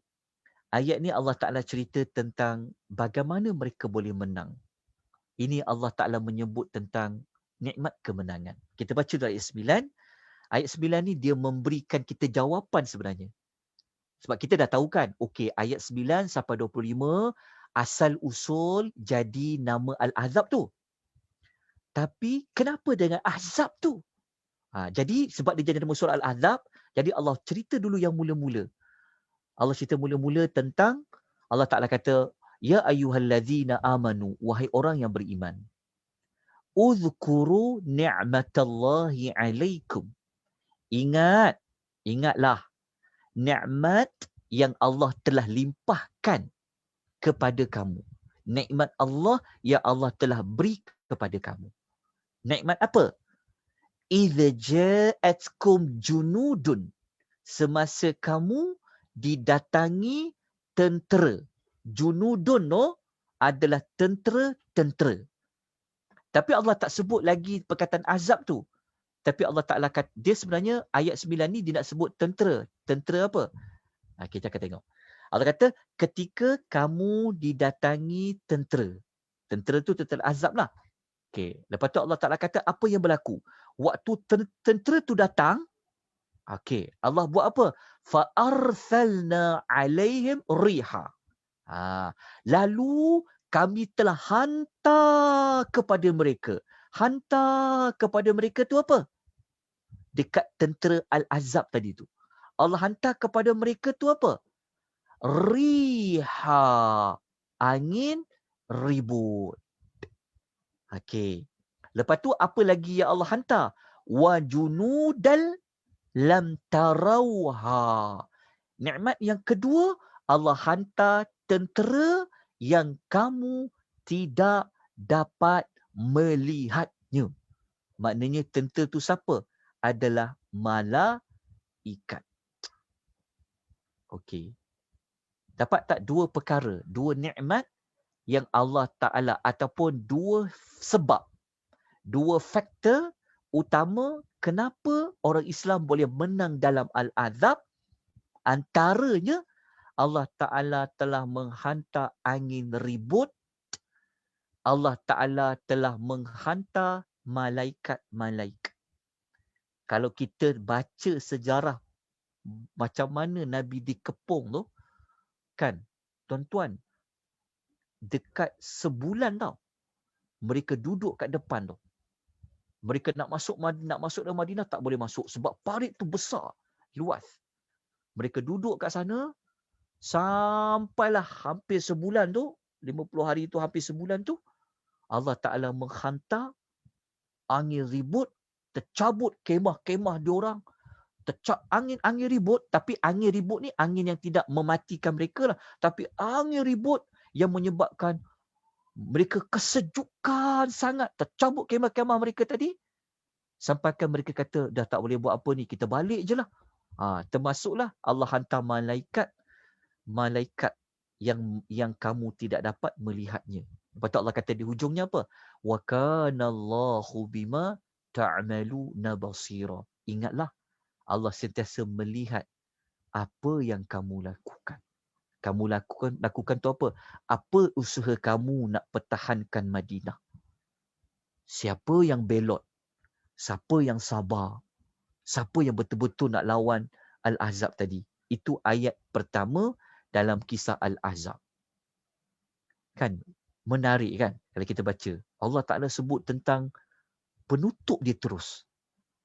ayat ni Allah Ta'ala cerita tentang bagaimana mereka boleh menang. Ini Allah Ta'ala menyebut tentang nikmat kemenangan. Kita baca dari ayat 9. Ayat 9 ni dia memberikan kita jawapan sebenarnya. Sebab kita dah tahu kan, okey, ayat 9 sampai 25 asal usul jadi nama Al-Ahzab tu. Tapi kenapa dengan Ahzab tu? Jadi sebab dia jadi nama surah Al-Ahzab, jadi Allah cerita dulu yang mula-mula. Allah cerita mula-mula tentang Allah Ta'ala kata, ya ayyuhallazina amanu, wahai orang yang beriman. Uzkuru ni'matallahi alaikum. Ingatlah nikmat yang Allah telah limpahkan kepada kamu. Nikmat Allah yang Allah telah beri kepada kamu. Nikmat apa? Idza ja'atkum junudun. Semasa kamu didatangi tentera. Junudun adalah tentera. Tapi Allah tak sebut lagi perkataan azab tu. Tapi Allah Ta'ala kata, dia sebenarnya ayat 9 ni dia nak sebut tentera. Tentera apa? Kita akan tengok. Allah kata, ketika kamu didatangi tentera. Tentera tu tentera azab lah. Okay. Lepas tu Allah Ta'ala kata, apa yang berlaku? Waktu tentera tu datang, Allah buat apa? فَأَرْثَلْنَا عَلَيْهِمْ رِيحًا. Lalu kami telah hantar kepada mereka. Hantar kepada mereka tu apa? Dekat tentera Al-Ahzab tadi tu. Allah hantar kepada mereka tu apa? Riha. Angin ribut. Lepas tu apa lagi yang Allah hantar? Wa junudal lam tarawha. Nikmat yang kedua, Allah hantar tentera yang kamu tidak dapat melihatnya. Maknanya tentera tu siapa? Adalah malaikat. Okey. Dapat tak dua perkara, dua nikmat yang Allah Ta'ala ataupun dua sebab, dua faktor utama kenapa orang Islam boleh menang dalam Al-Ahzab. Antaranya Allah Ta'ala telah menghantar angin ribut. Allah Ta'ala telah menghantar malaikat-malaikat. Kalau kita baca sejarah macam mana Nabi dikepung tu, kan, Tuan-tuan, dekat sebulan tau. Mereka duduk kat depan tu. Mereka nak masuk dalam Madinah tak boleh masuk sebab parit tu besar, luas. Mereka duduk kat sana sampailah hampir sebulan tu, 50 hari tu hampir sebulan tu, Allah Ta'ala menghantar angin ribut, tercabut kemah-kemah diorang, angin ribut, tapi angin ribut ni angin yang tidak mematikan mereka lah, tapi angin ribut yang menyebabkan mereka kesejukan sangat, tercabut kemah-kemah mereka tadi, sampaikan mereka kata, dah tak boleh buat apa ni, kita balik je lah. Termasuklah Allah hantar malaikat yang kamu tidak dapat melihatnya. Lepas tu Allah kata di hujungnya apa? Wa kana Allahu bima ta'maluna basira. Ingatlah, Allah sentiasa melihat apa yang kamu lakukan. Kamu lakukan tu apa? Apa usaha kamu nak pertahankan Madinah? Siapa yang belot? Siapa yang sabar? Siapa yang betul-betul nak lawan Al-Ahzab tadi? Itu ayat pertama dalam kisah Al-Ahzab. Kan? Menarik kan? Kalau kita baca. Allah Ta'ala sebut tentang penutup dia terus.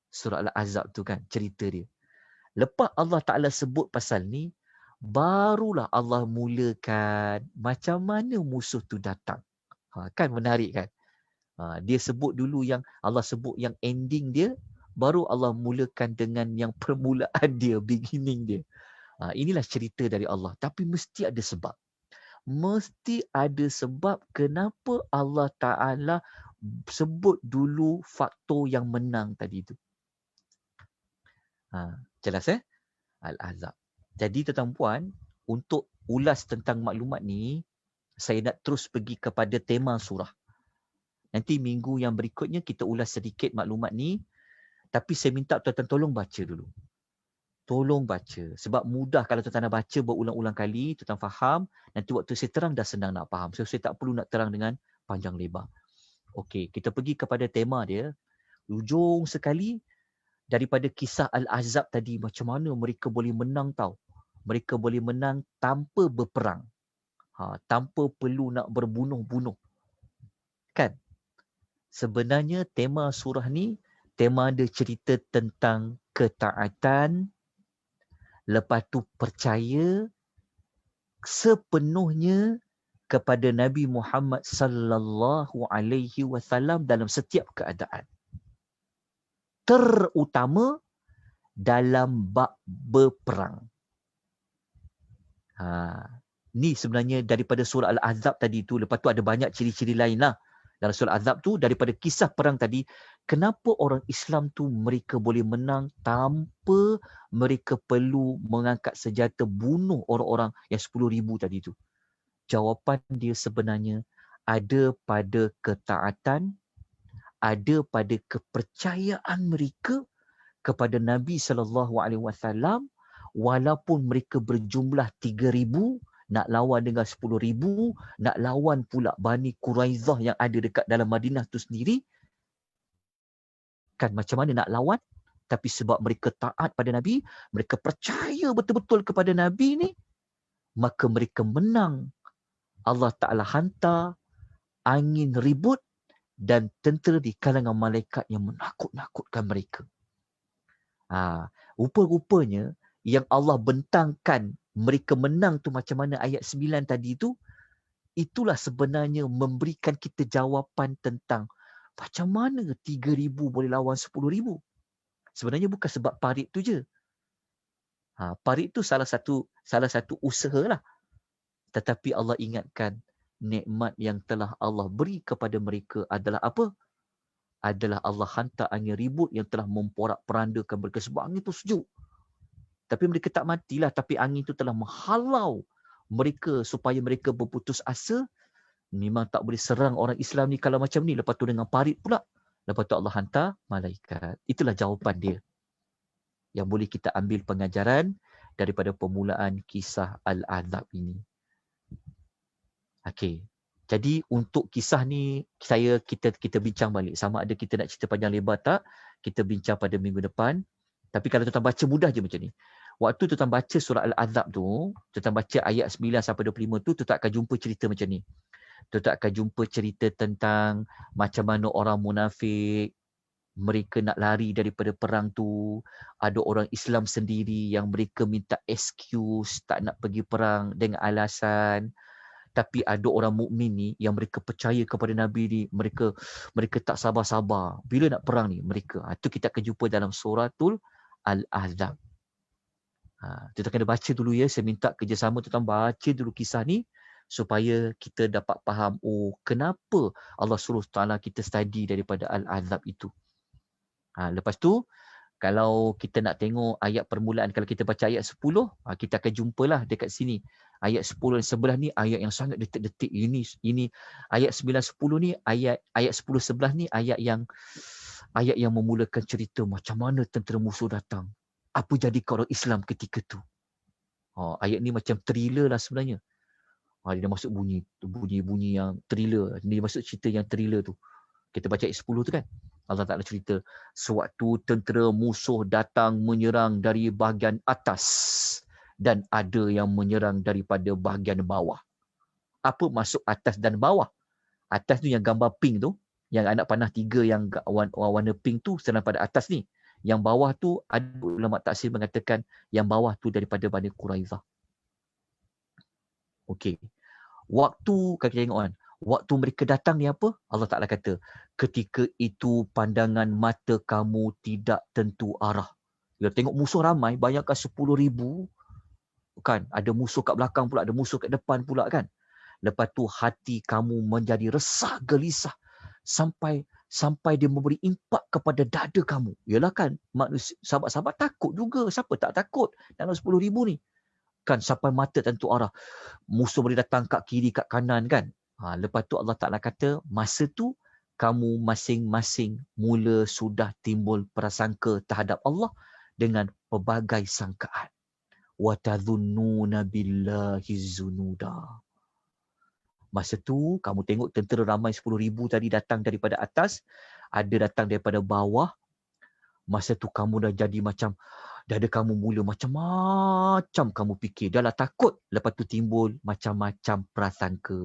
Surah Al-Ahzab tu kan, cerita dia. Lepas Allah Ta'ala sebut pasal ni, barulah Allah mulakan macam mana musuh tu datang. Kan menarik kan? Dia sebut dulu yang, Allah sebut yang ending dia, baru Allah mulakan dengan yang permulaan dia, beginning dia. Inilah cerita dari Allah. Tapi mesti ada sebab. Mesti ada sebab kenapa Allah Ta'ala sebut dulu faktor yang menang tadi tu. Jelas Al-Ahzab. Jadi tuan-tuan puan, untuk ulas tentang maklumat ni, saya nak terus pergi kepada tema surah. Nanti minggu yang berikutnya kita ulas sedikit maklumat ni. Tapi saya minta tuan-tuan tolong baca dulu. Tolong baca. Sebab mudah kalau tuan-tuan nak baca berulang-ulang kali, tuan-tuan faham. Nanti waktu saya terang dah senang nak faham. So saya tak perlu nak terang dengan panjang lebar. Okey, kita pergi kepada tema dia. Ujung sekali, daripada kisah Al-Ahzab tadi, macam mana mereka boleh menang tau. Mereka boleh menang tanpa berperang. Tanpa perlu nak berbunuh-bunuh. Kan? Sebenarnya tema surah ni, tema dia cerita tentang ketaatan, lepas tu percaya sepenuhnya kepada Nabi Muhammad sallallahu alaihi wasallam dalam setiap keadaan. Terutama dalam bab berperang. Ni sebenarnya daripada surah Al-Ahzab tadi tu. Lepas tu ada banyak ciri-ciri lain lah. Dalam surah Al-Ahzab tu, daripada kisah perang tadi, kenapa orang Islam tu mereka boleh menang tanpa mereka perlu mengangkat senjata bunuh orang-orang yang 10,000 tadi tu? Jawapan dia sebenarnya ada pada ketaatan, ada pada kepercayaan mereka kepada Nabi SAW, walaupun mereka berjumlah 3,000, nak lawan dengan 10,000, nak lawan pula Bani Quraizah yang ada dekat dalam Madinah tu sendiri. Kan macam mana nak lawan? Tapi sebab mereka taat pada Nabi, mereka percaya betul-betul kepada Nabi ni, maka mereka menang. Allah Ta'ala hantar angin ribut dan tentera di kalangan malaikat yang menakut-nakutkan mereka. Rupa-rupanya yang Allah bentangkan mereka menang tu macam mana ayat 9 tadi tu, itulah sebenarnya memberikan kita jawapan tentang macam mana 3,000 boleh lawan 10,000. Sebenarnya bukan sebab parit tu je. Parit tu salah satu usaha lah. Tetapi Allah ingatkan nikmat yang telah Allah beri kepada mereka adalah apa? Adalah Allah hantar angin ribut yang telah memporak-perandakan mereka sebab angin tu sejuk. Tapi mereka tak matilah, tapi angin itu telah menghalau mereka supaya mereka berputus asa. Memang tak boleh serang orang Islam ni kalau macam ni. Lepas tu dengan parit pula. Lepas tu Allah hantar malaikat. Itulah jawapan dia. Yang boleh kita ambil pengajaran daripada permulaan kisah Al-Ahzab ini. Okey. Jadi untuk kisah ni kita bincang balik. Sama ada kita nak cerita panjang lebar tak, kita bincang pada minggu depan. Tapi kalau tuan-tuan baca mudah je macam ni. Waktu tuan baca surah Al-Ahzab tu, tuan baca ayat 9 sampai 25 tu, tuan akan jumpa cerita macam ni. Tuan akan jumpa cerita tentang macam mana orang munafik, mereka nak lari daripada perang tu. Ada orang Islam sendiri yang mereka minta excuse, tak nak pergi perang dengan alasan. Tapi ada orang mukmin ni yang mereka percaya kepada Nabi ni, mereka tak sabar-sabar. Bila nak perang ni mereka. Itu kita akan jumpa dalam suratul Al-Ahzab. Kita kena baca dulu ya. Saya minta kerjasama tuan baca dulu kisah ni supaya kita dapat faham kenapa Allah suruh Ta'ala kita study daripada Al-Ahzab itu. Lepas tu kalau kita nak tengok ayat permulaan, kalau kita baca ayat 10, kita akan jumpalah dekat sini. Ayat 10 dan 11 ni ayat yang sangat detik-detik. Ini ayat 9 10 ni ayat 10 11 ni ayat yang memulakan cerita macam mana tentera musuh datang. Apa jadi orang Islam ketika tu. Ayat ni macam thriller lah sebenarnya. Dia dah masuk bunyi yang thriller. Dia masuk cerita yang thriller tu. Kita baca ayat 10 tu kan. Allah Ta'ala cerita, sewaktu tentera musuh datang menyerang dari bahagian atas dan ada yang menyerang daripada bahagian bawah. Apa maksud atas dan bawah? Atas tu yang gambar pink tu, yang anak panah 3 yang warna pink tu sedang pada atas ni. Yang bawah tu ada ulama tafsir mengatakan yang bawah tu daripada Bani Quraizah. Okey. Waktu kalau kita tengok kan, waktu mereka datang ni apa? Allah Ta'ala kata, ketika itu pandangan mata kamu tidak tentu arah. Bila tengok musuh ramai, bayangkan 10,000 kan, ada musuh kat belakang pula, ada musuh kat depan pula kan. Lepas tu hati kamu menjadi resah gelisah sampai dia memberi impak kepada dada kamu. Yalah kan, manusia, sahabat-sahabat takut juga. Siapa tak takut dalam 10,000 ni? Kan sampai mata tentu arah. Musuh boleh datang kat kiri, kat kanan kan. Lepas tu Allah Ta'ala kata, masa tu kamu masing-masing mula sudah timbul prasangka terhadap Allah dengan pelbagai sangkaan. Wa tadhunnuna billahi zunuda. Masa tu kamu tengok tentera ramai 10,000 tadi datang daripada atas, ada datang daripada bawah. Masa tu kamu dah jadi macam, dada kamu mula macam-macam kamu fikir. Dah lah takut. Lepas tu timbul macam-macam prasangka.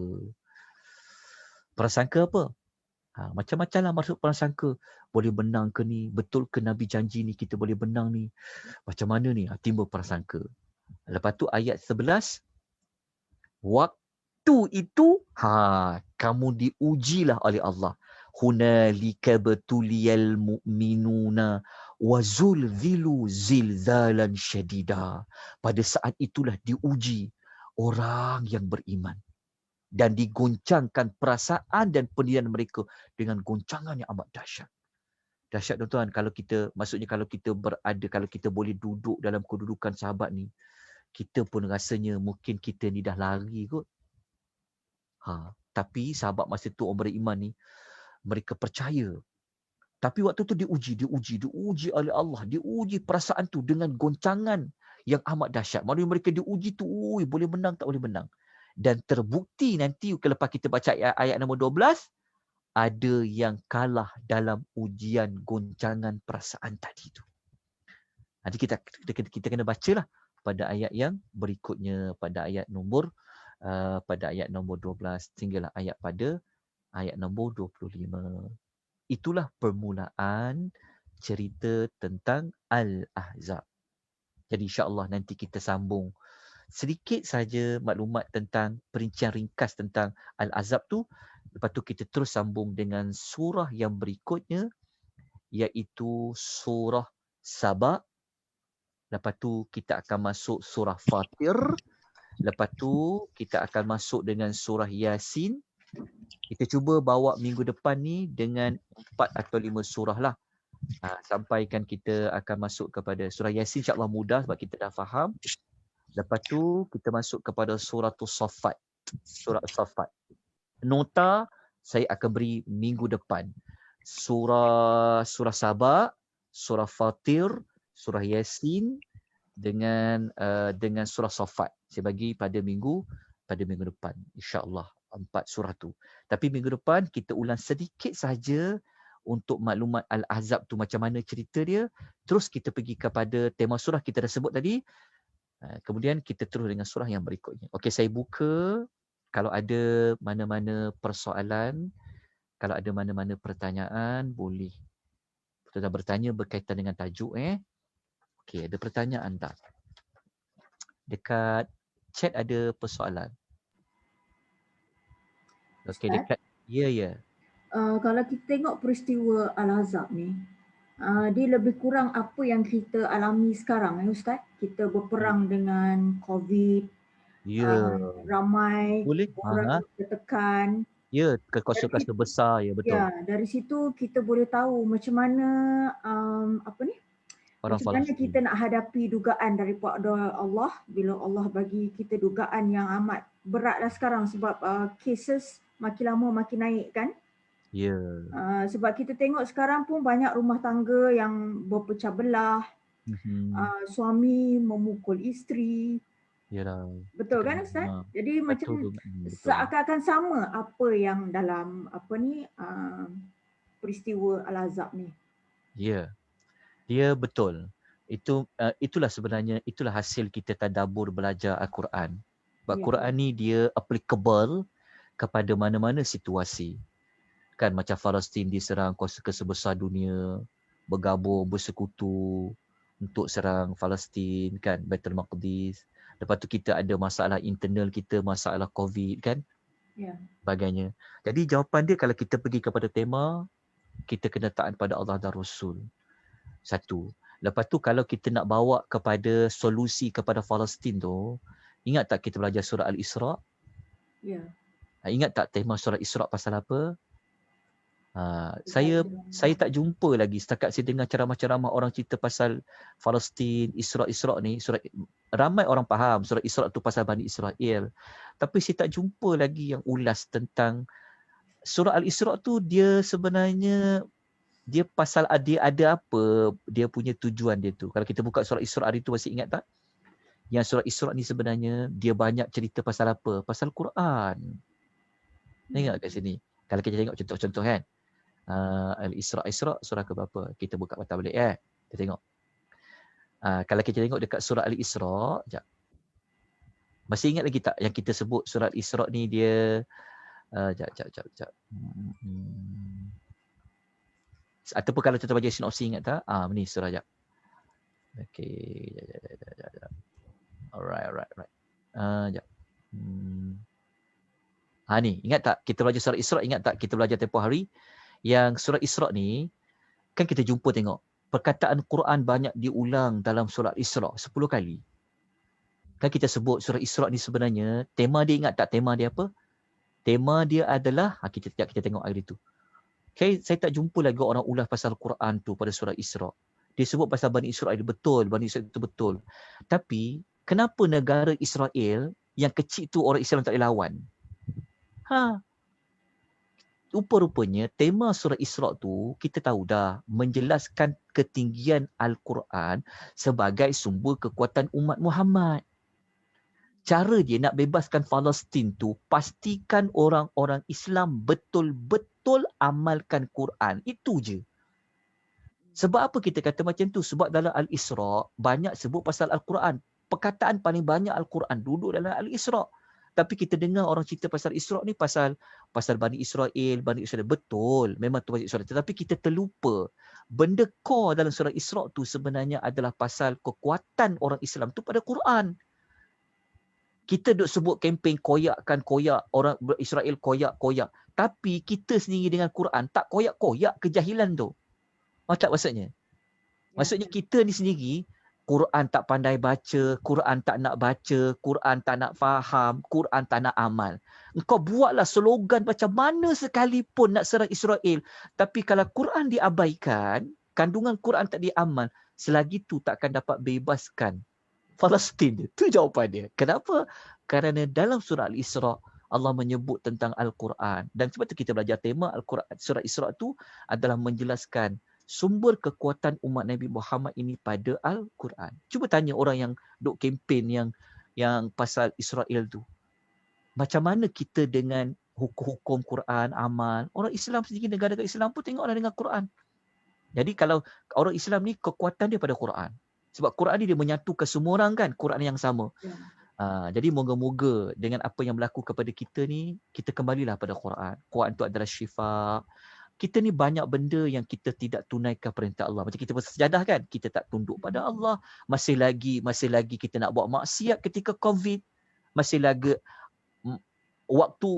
Prasangka apa? Macam-macam lah maksud prasangka. Boleh menang ke ni? Betul ke Nabi janji ni kita boleh menang ni? Macam mana ni? Timbul prasangka. Lepas tu ayat 11. Waktu itu, kamu diujilah oleh Allah. Hunalika betuliyal mu'minuna wa zulzilu zilzalan syadida. Pada saat itulah diuji orang yang beriman. Dan digoncangkan perasaan dan pendirian mereka dengan goncangan yang amat dahsyat. Dahsyat tuan-tuan, kalau kita berada, kalau kita boleh duduk dalam kedudukan sahabat ni, kita pun rasanya mungkin kita ni dah lari kot. Tapi sahabat masa tu orang beriman ni, mereka percaya. Tapi waktu tu diuji oleh Allah. Diuji perasaan tu dengan goncangan yang amat dahsyat. Maksudnya mereka diuji tu, boleh menang tak boleh menang. Dan terbukti nanti lepas kita baca ayat nombor 12, ada yang kalah dalam ujian goncangan perasaan tadi tu. Nanti kita kena bacalah pada ayat yang berikutnya, pada ayat nombor 12 sehinggalah ayat nombor 25. Itulah permulaan cerita tentang Al-Ahzab. Jadi insya-Allah nanti kita sambung sedikit saja maklumat tentang perincian ringkas tentang Al-Ahzab tu. Lepas tu kita terus sambung dengan surah yang berikutnya, iaitu surah Saba. Lepas tu kita akan masuk surah Fatir. Lepas tu kita akan masuk dengan surah Yasin. Kita cuba bawa minggu depan ni dengan 4 atau 5 surah lah. Sampaikan kita akan masuk kepada surah Yasin, insya-Allah mudah sebab kita dah faham. Lepas tu kita masuk kepada suratul Saffat. Surah Saffat. Nota saya akan beri minggu depan. Surah Sabah, surah Fatir, surah Yasin dengan surah Saffat. Saya bagi pada minggu depan. Insya-Allah 4 surah tu. Tapi minggu depan kita ulang sedikit saja untuk maklumat Al-Ahzab tu macam mana cerita dia, terus kita pergi kepada tema surah kita dah sebut tadi, kemudian kita terus dengan surah yang berikutnya. Okey, saya buka kalau ada mana-mana persoalan, kalau ada mana-mana pertanyaan, boleh tuan bertanya berkaitan dengan tajuk. Okey, ada pertanyaan tak? Dekat chat ada persoalan. Okey, Ustaz, dekat ya. kalau kita tengok peristiwa Al-Ahzab ni, dia lebih kurang apa yang kita alami sekarang Ustaz. Kita berperang dengan COVID, Ya. ramai Boleh? orang tertekan. Ya, kekosongan besar, ya betul. Ya, dari situ kita boleh tahu macam mana Orang macam mana Palestin. kita nak hadapi dugaan daripada Allah bila Allah bagi kita dugaan yang amat beratlah sekarang sebab cases makin lama makin naik kan. Ya. Sebab kita tengok sekarang pun banyak rumah tangga yang berpecah belah. Suami memukul isteri. Yalah. Betul kan Ustaz? Jadi betul, macam seakan-akan sama apa yang dalam peristiwa Al-Ahzab ni. Ya. Dia betul. Itulah sebenarnya, itulah hasil kita tadabbur belajar Al-Quran. Sebab Quran ni dia applicable kepada mana-mana situasi. Kan macam Palestin diserang kuasa sebesar dunia, bergabung, bersekutu untuk serang Palestin kan, Baitul Maqdis. Lepas tu kita ada masalah internal kita, masalah COVID kan. Sebagainya. Jadi jawapan dia kalau kita pergi kepada tema, kita kena taat pada Allah dan Rasul. Satu. Lepas tu kalau kita nak bawa kepada solusi kepada Palestin tu, ingat tak kita belajar surah Al-Isra'? Ya. Ingat tak tema surah Isra' pasal apa? Saya tak jumpa lagi setakat saya dengar ceramah-ceramah orang cerita pasal Palestin, Isra' ni, ramai orang faham surah Isra' tu pasal Bani Israel. Tapi saya tak jumpa lagi yang ulas tentang surah Al-Isra' tu. Dia sebenarnya dia pasal dia ada apa, dia punya tujuan dia tu. Kalau kita buka surah Isra' hari tu masih ingat tak? Yang surah Isra' ni sebenarnya dia banyak cerita pasal apa? Pasal Quran. Ingat kat sini. Kalau kita tengok contoh-contoh kan. Al-Isra' surah ke berapa? Kita buka mata balik Kita tengok. Kalau kita tengok dekat surah Al-Isra', sekejap. Masih ingat lagi tak yang kita sebut surah Al-Isra' ni dia sekejap. Ataupun kalau kita baca sinopsis ingat tak? Ni surah sekejap. Okey. Alright. Sekejap. Ni, ingat tak kita belajar surah Isra', ingat tak kita belajar tempoh hari? Yang surah Isra' ni, kan kita jumpa tengok, perkataan Quran banyak diulang dalam surah Isra' 10 kali. Kan kita sebut surah Isra' ni sebenarnya, tema dia ingat tak tema dia apa? Tema dia adalah, kita tengok hari tu. Okay, saya tak jumpa lagi orang ulas pasal Quran tu pada surah Isra'. Dia sebut pasal Bani Israel, betul, Bani Israel itu betul. Tapi, kenapa negara Israel yang kecil tu orang Islam tak boleh lawan? Rupa-rupanya tema surah Isra' tu kita tahu dah menjelaskan ketinggian Al-Quran sebagai sumber kekuatan umat Muhammad. Cara dia nak bebaskan Palestin tu, pastikan orang-orang Islam betul-betul amalkan Quran. Itu je. Sebab apa kita kata macam tu? Sebab dalam Al-Isra' banyak sebut pasal Al-Quran. Perkataan paling banyak Al-Quran duduk dalam Al-Isra'. Tapi kita dengar orang cerita pasal Isra' ni pasal Bani Israel. Betul, memang tu Bani Israel. Tetapi kita terlupa. Benda core dalam surah Isra' tu sebenarnya adalah pasal kekuatan orang Islam tu pada Quran. Kita duk sebut kempen koyak, orang Israel koyak. Tapi kita sendiri dengan Quran tak koyak-koyak kejahilan tu. Tak maksudnya? Maksudnya kita ni sendiri, Quran tak pandai baca, Quran tak nak baca, Quran tak nak faham, Quran tak nak amal. Engkau buatlah slogan macam mana sekalipun nak serang Israel. Tapi kalau Quran diabaikan, kandungan Quran tak diamal, selagi tu takkan dapat bebaskan Palestin. Itu jawapan dia. Kenapa? Kerana dalam surah Al-Isra' Allah menyebut tentang Al-Quran. Dan sebab tu kita belajar tema Al-Quran. Surah Isra' tu adalah menjelaskan sumber kekuatan umat Nabi Muhammad ini pada Al-Quran. Cuba tanya orang yang duk kempen yang pasal Israel tu. Macam mana kita dengan hukum-hukum Quran, amal. Orang Islam sendiri, negara-negara Islam pun tengoklah dengan Quran. Jadi kalau orang Islam ni kekuatan dia pada Quran. Sebab Quran ni dia menyatukan semua orang kan, Quran yang sama. Ya. Jadi moga-moga dengan apa yang berlaku kepada kita ni, kita kembalilah pada Quran. Quran tu adalah syifa. Kita ni banyak benda yang kita tidak tunaikan perintah Allah. Macam kita bersejadah kan, kita tak tunduk pada Allah. Masih lagi kita nak buat maksiat ketika COVID. Masih lagi waktu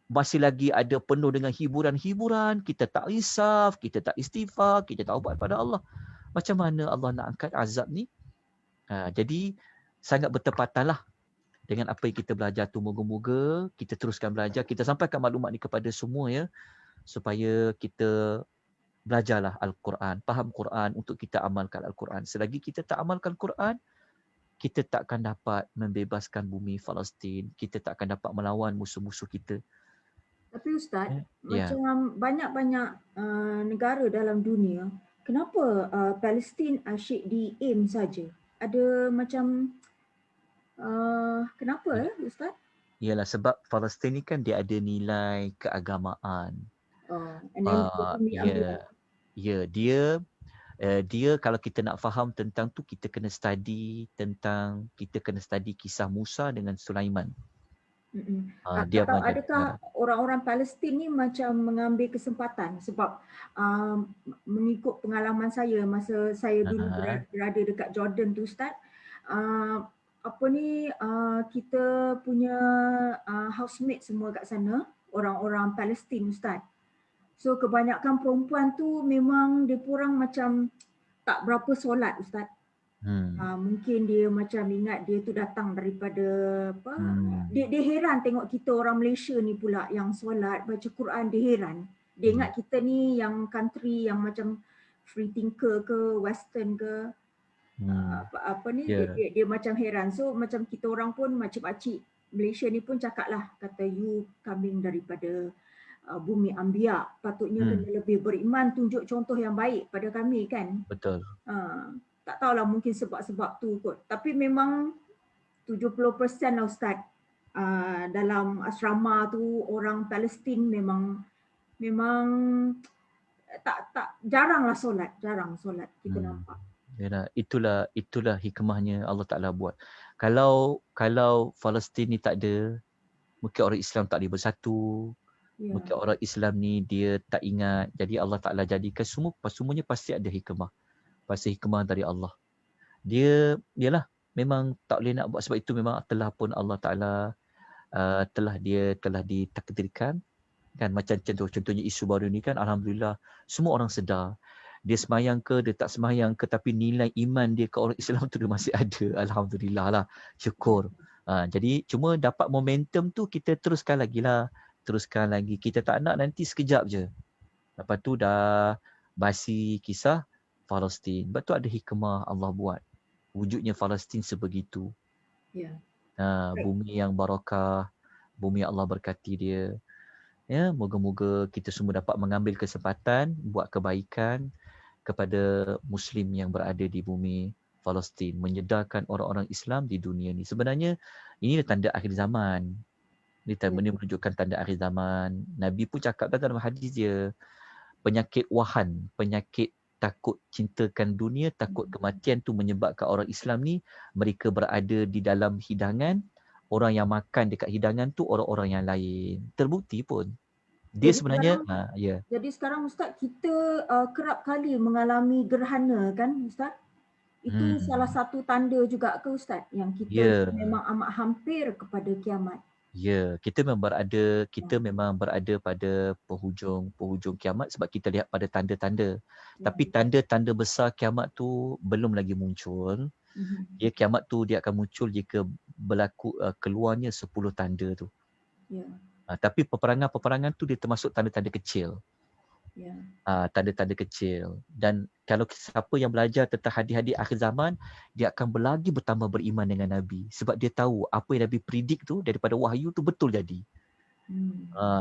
masih lagi ada penuh dengan hiburan-hiburan, kita tak insaf, kita tak istighfar, kita taubat pada Allah. Macam mana Allah nak angkat azab ni? Jadi sangat bertepatanlah dengan apa yang kita belajar tu. Moga-moga kita teruskan belajar, kita sampaikan maklumat ni kepada semua ya, supaya kita belajarlah Al-Quran, faham Quran untuk kita amalkan Al-Quran. Selagi kita tak amalkan Quran, kita takkan dapat membebaskan bumi Palestin, kita takkan dapat melawan musuh-musuh kita. Tapi Ustaz, Ya. macam banyak-banyak negara dalam dunia, kenapa Palestin asyik di-aim saja? Ada macam kenapa Ustaz? Ialah sebab Palestin ni kan dia ada nilai keagamaan. And then bumi ambil. Dia kalau kita nak faham tentang tu, kita kena study kisah Musa dengan Sulaiman. Dia adakah orang-orang Palestin ni macam mengambil kesempatan sebab mengikut pengalaman saya masa saya dulu berada dekat Jordan tu Ustaz, kita punya housemate semua kat sana orang-orang Palestin Ustaz. So kebanyakan perempuan tu memang dia kurang macam tak berapa solat Ustaz. Mungkin dia macam ingat dia tu datang daripada apa. Dia heran tengok kita orang Malaysia ni pula yang solat, baca Quran, dia heran. Dia ingat kita ni yang country yang macam free thinker ke, western ke. Dia macam heran. So macam kita orang pun makcik-makcik Malaysia ni pun cakap lah, kata you coming daripada bumi Anbiya, patutnya kena lebih beriman, tunjuk contoh yang baik pada kami kan. Betul. Tak tahulah mungkin sebab-sebab tu kot. Tapi memang 70% lah Ustaz, dalam asrama tu orang Palestin memang tak jarang solat kita nampak. Ya, itulah hikmahnya Allah Ta'ala buat. Kalau Palestin ni tak ada, mungkin orang Islam tak boleh bersatu. Ya. Mungkin orang Islam ni dia tak ingat. Jadi Allah Ta'ala jadikan semuanya pasti ada hikmah. Pasti hikmah dari Allah. Dialah memang tak boleh nak buat, sebab itu memang telah pun Allah Ta'ala telah ditakdirkan kan. Macam contohnya isu baru ni kan, alhamdulillah semua orang sedar. Dia semayang ke, dia tak semayang ke, tapi nilai iman dia ke orang Islam tu dia masih ada. Alhamdulillah lah. Syukur. Jadi cuma dapat momentum tu, kita teruskan lagi. Kita tak nak nanti sekejap je. Lepas tu dah basi kisah Palestin. Sebab tu ada hikmah Allah buat. Wujudnya Palestin sebegitu. Ya. Bumi yang barakah, bumi Allah berkati dia. Ya, moga-moga kita semua dapat mengambil kesempatan buat kebaikan kepada Muslim yang berada di bumi Palestin, menyedarkan orang-orang Islam di dunia ni. Sebenarnya ini tanda akhir zaman. Ini menunjukkan tanda akhir zaman. Nabi pun cakap dalam hadis dia, penyakit wahan, penyakit takut cintakan dunia, takut kematian tu menyebabkan orang Islam ni mereka berada di dalam hidangan, orang yang makan dekat hidangan tu orang-orang yang lain. Terbukti pun. Dia sebenarnya Jadi sekarang Ustaz, kita kerap kali mengalami gerhana kan Ustaz? Itu salah satu tanda juga ke Ustaz yang kita memang amat hampir kepada kiamat? Ya, kita memang berada pada penghujung kiamat sebab kita lihat pada tanda-tanda. Tapi tanda-tanda besar kiamat tu belum lagi muncul. Kiamat tu dia akan muncul jika berlaku keluarnya 10 tanda tu. Tapi peperangan tu dia termasuk tanda-tanda kecil. Tanda-tanda kecil. Dan kalau siapa yang belajar tentang hadis-hadis akhir zaman, dia akan lagi bertambah beriman dengan Nabi. Sebab dia tahu apa yang Nabi predict tu daripada wahyu tu betul jadi.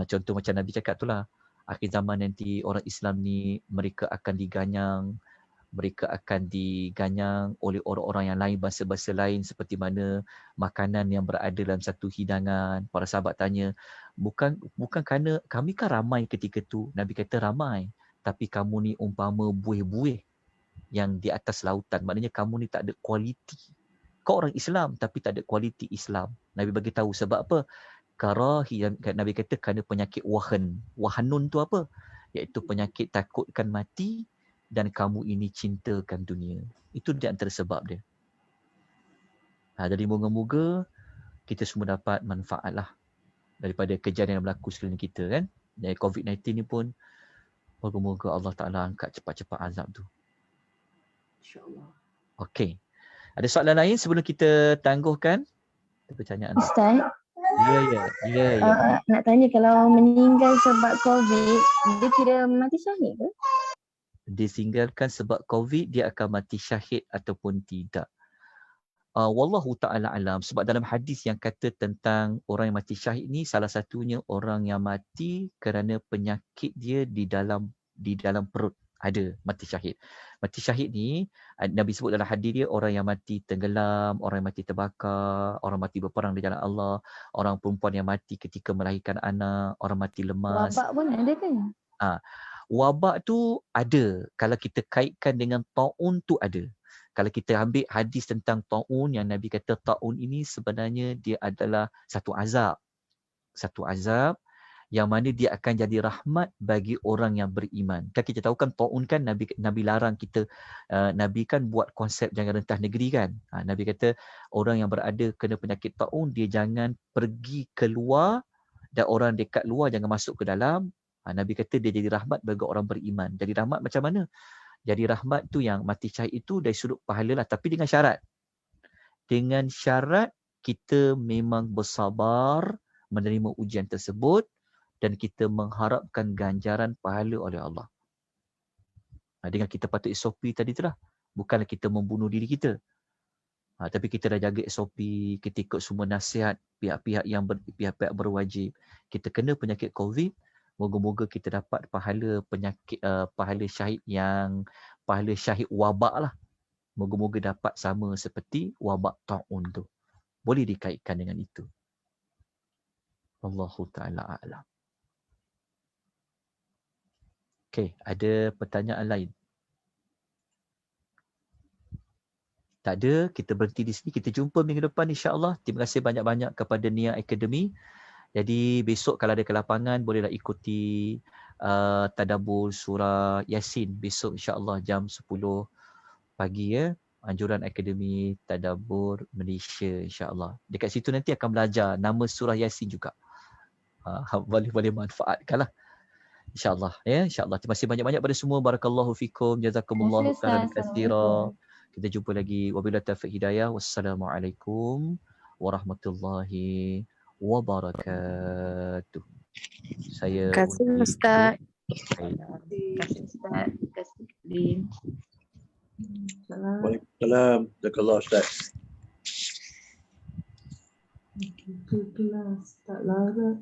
Contoh macam Nabi cakap tu lah, akhir zaman nanti orang Islam ni mereka akan diganyang mereka akan diganyang oleh orang-orang yang lain, bangsa-bangsa lain, seperti mana makanan yang berada dalam satu hidangan. Para sahabat tanya, bukan kerana kami kan ramai ketika tu. Nabi kata ramai, tapi kamu ni umpama buih-buih yang di atas lautan. Maknanya kamu ni tak ada kualiti. Kau orang Islam tapi tak ada kualiti Islam. Nabi bagi tahu sebab apa? Nabi kata kerana penyakit wahan. Wahanun tu apa? Iaitu penyakit takutkan mati dan kamu ini cintakan dunia. Itu di antara sebab dia. Jadi moga-moga kita semua dapat manfaat lah daripada kejadian yang berlaku sekeliling kita kan. Dari COVID-19 ni pun moga-moga Allah Ta'ala angkat cepat-cepat azab tu. InsyaAllah. Okey. Ada soalan lain sebelum kita tangguhkan? Pertanyaan. Ustaz, Ya. nak tanya kalau meninggal sebab COVID, dia kira mati syahid ke? Ditinggalkan sebab COVID, dia akan mati syahid ataupun tidak. Wallahu ta'ala alam. Sebab dalam hadis yang kata tentang orang yang mati syahid ni, salah satunya orang yang mati kerana penyakit dia di dalam perut. Ada mati syahid. Mati syahid ni, Nabi sebut dalam hadis dia, orang yang mati tenggelam, orang yang mati terbakar, orang mati berperang di jalan Allah, orang perempuan yang mati ketika melahirkan anak, orang mati lemas. Wabak pun ada kan? Wabak tu ada. Kalau kita kaitkan dengan ta'un tu ada. Kalau kita ambil hadis tentang ta'un, yang Nabi kata ta'un ini sebenarnya dia adalah satu azab. Satu azab yang mana dia akan jadi rahmat bagi orang yang beriman. Kan kita tahu kan ta'un kan Nabi larang kita, Nabi kan buat konsep jangan rentah negeri kan. Nabi kata orang yang berada kena penyakit ta'un, dia jangan pergi keluar dan orang dekat luar jangan masuk ke dalam. Nabi kata dia jadi rahmat bagi orang beriman. Jadi rahmat macam mana? Jadi rahmat tu yang mati syahid itu dari sudut pahala lah. Tapi dengan syarat. Dengan syarat kita memang bersabar menerima ujian tersebut dan kita mengharapkan ganjaran pahala oleh Allah. Dengan kita patut SOP tadi tu lah. Bukanlah kita membunuh diri kita. Tapi kita dah jaga SOP, kita ikut semua nasihat pihak-pihak yang pihak-pihak berwajib. Kita kena penyakit COVID, moga-moga kita dapat pahala penyakit pahala syahid wabak lah. Moga-moga dapat sama seperti wabak ta'un tu. Boleh dikaitkan dengan itu. Allahu ta'ala a'lam. Okey, ada pertanyaan lain? Tak ada, kita berhenti di sini. Kita jumpa minggu depan insya-Allah. Terima kasih banyak-banyak kepada Nia Academy. Jadi besok kalau ada kelapangan bolehlah ikuti tadabbur surah Yasin besok insya-Allah jam 10 pagi ya. Anjuran Akademi Tadabbur Malaysia insya-Allah. Dekat situ nanti akan belajar nama surah Yasin juga. Boleh manfaatkanlah. Insya-Allah ya, insya-Allah. Terima kasih banyak-banyak pada semua. Barakallahu fikum, jazakumullahu khairan katsira. Kita jumpa lagi. Wabillahi taufiq hidayah. Wassalamualaikum warahmatullahi wabarakatuh. Saya Terima kasih Ustaz. Terima kasih Ustaz. Terima kasih Lin. Waalaikumsalam. Jazakallah Ustaz. Kelas tak larat.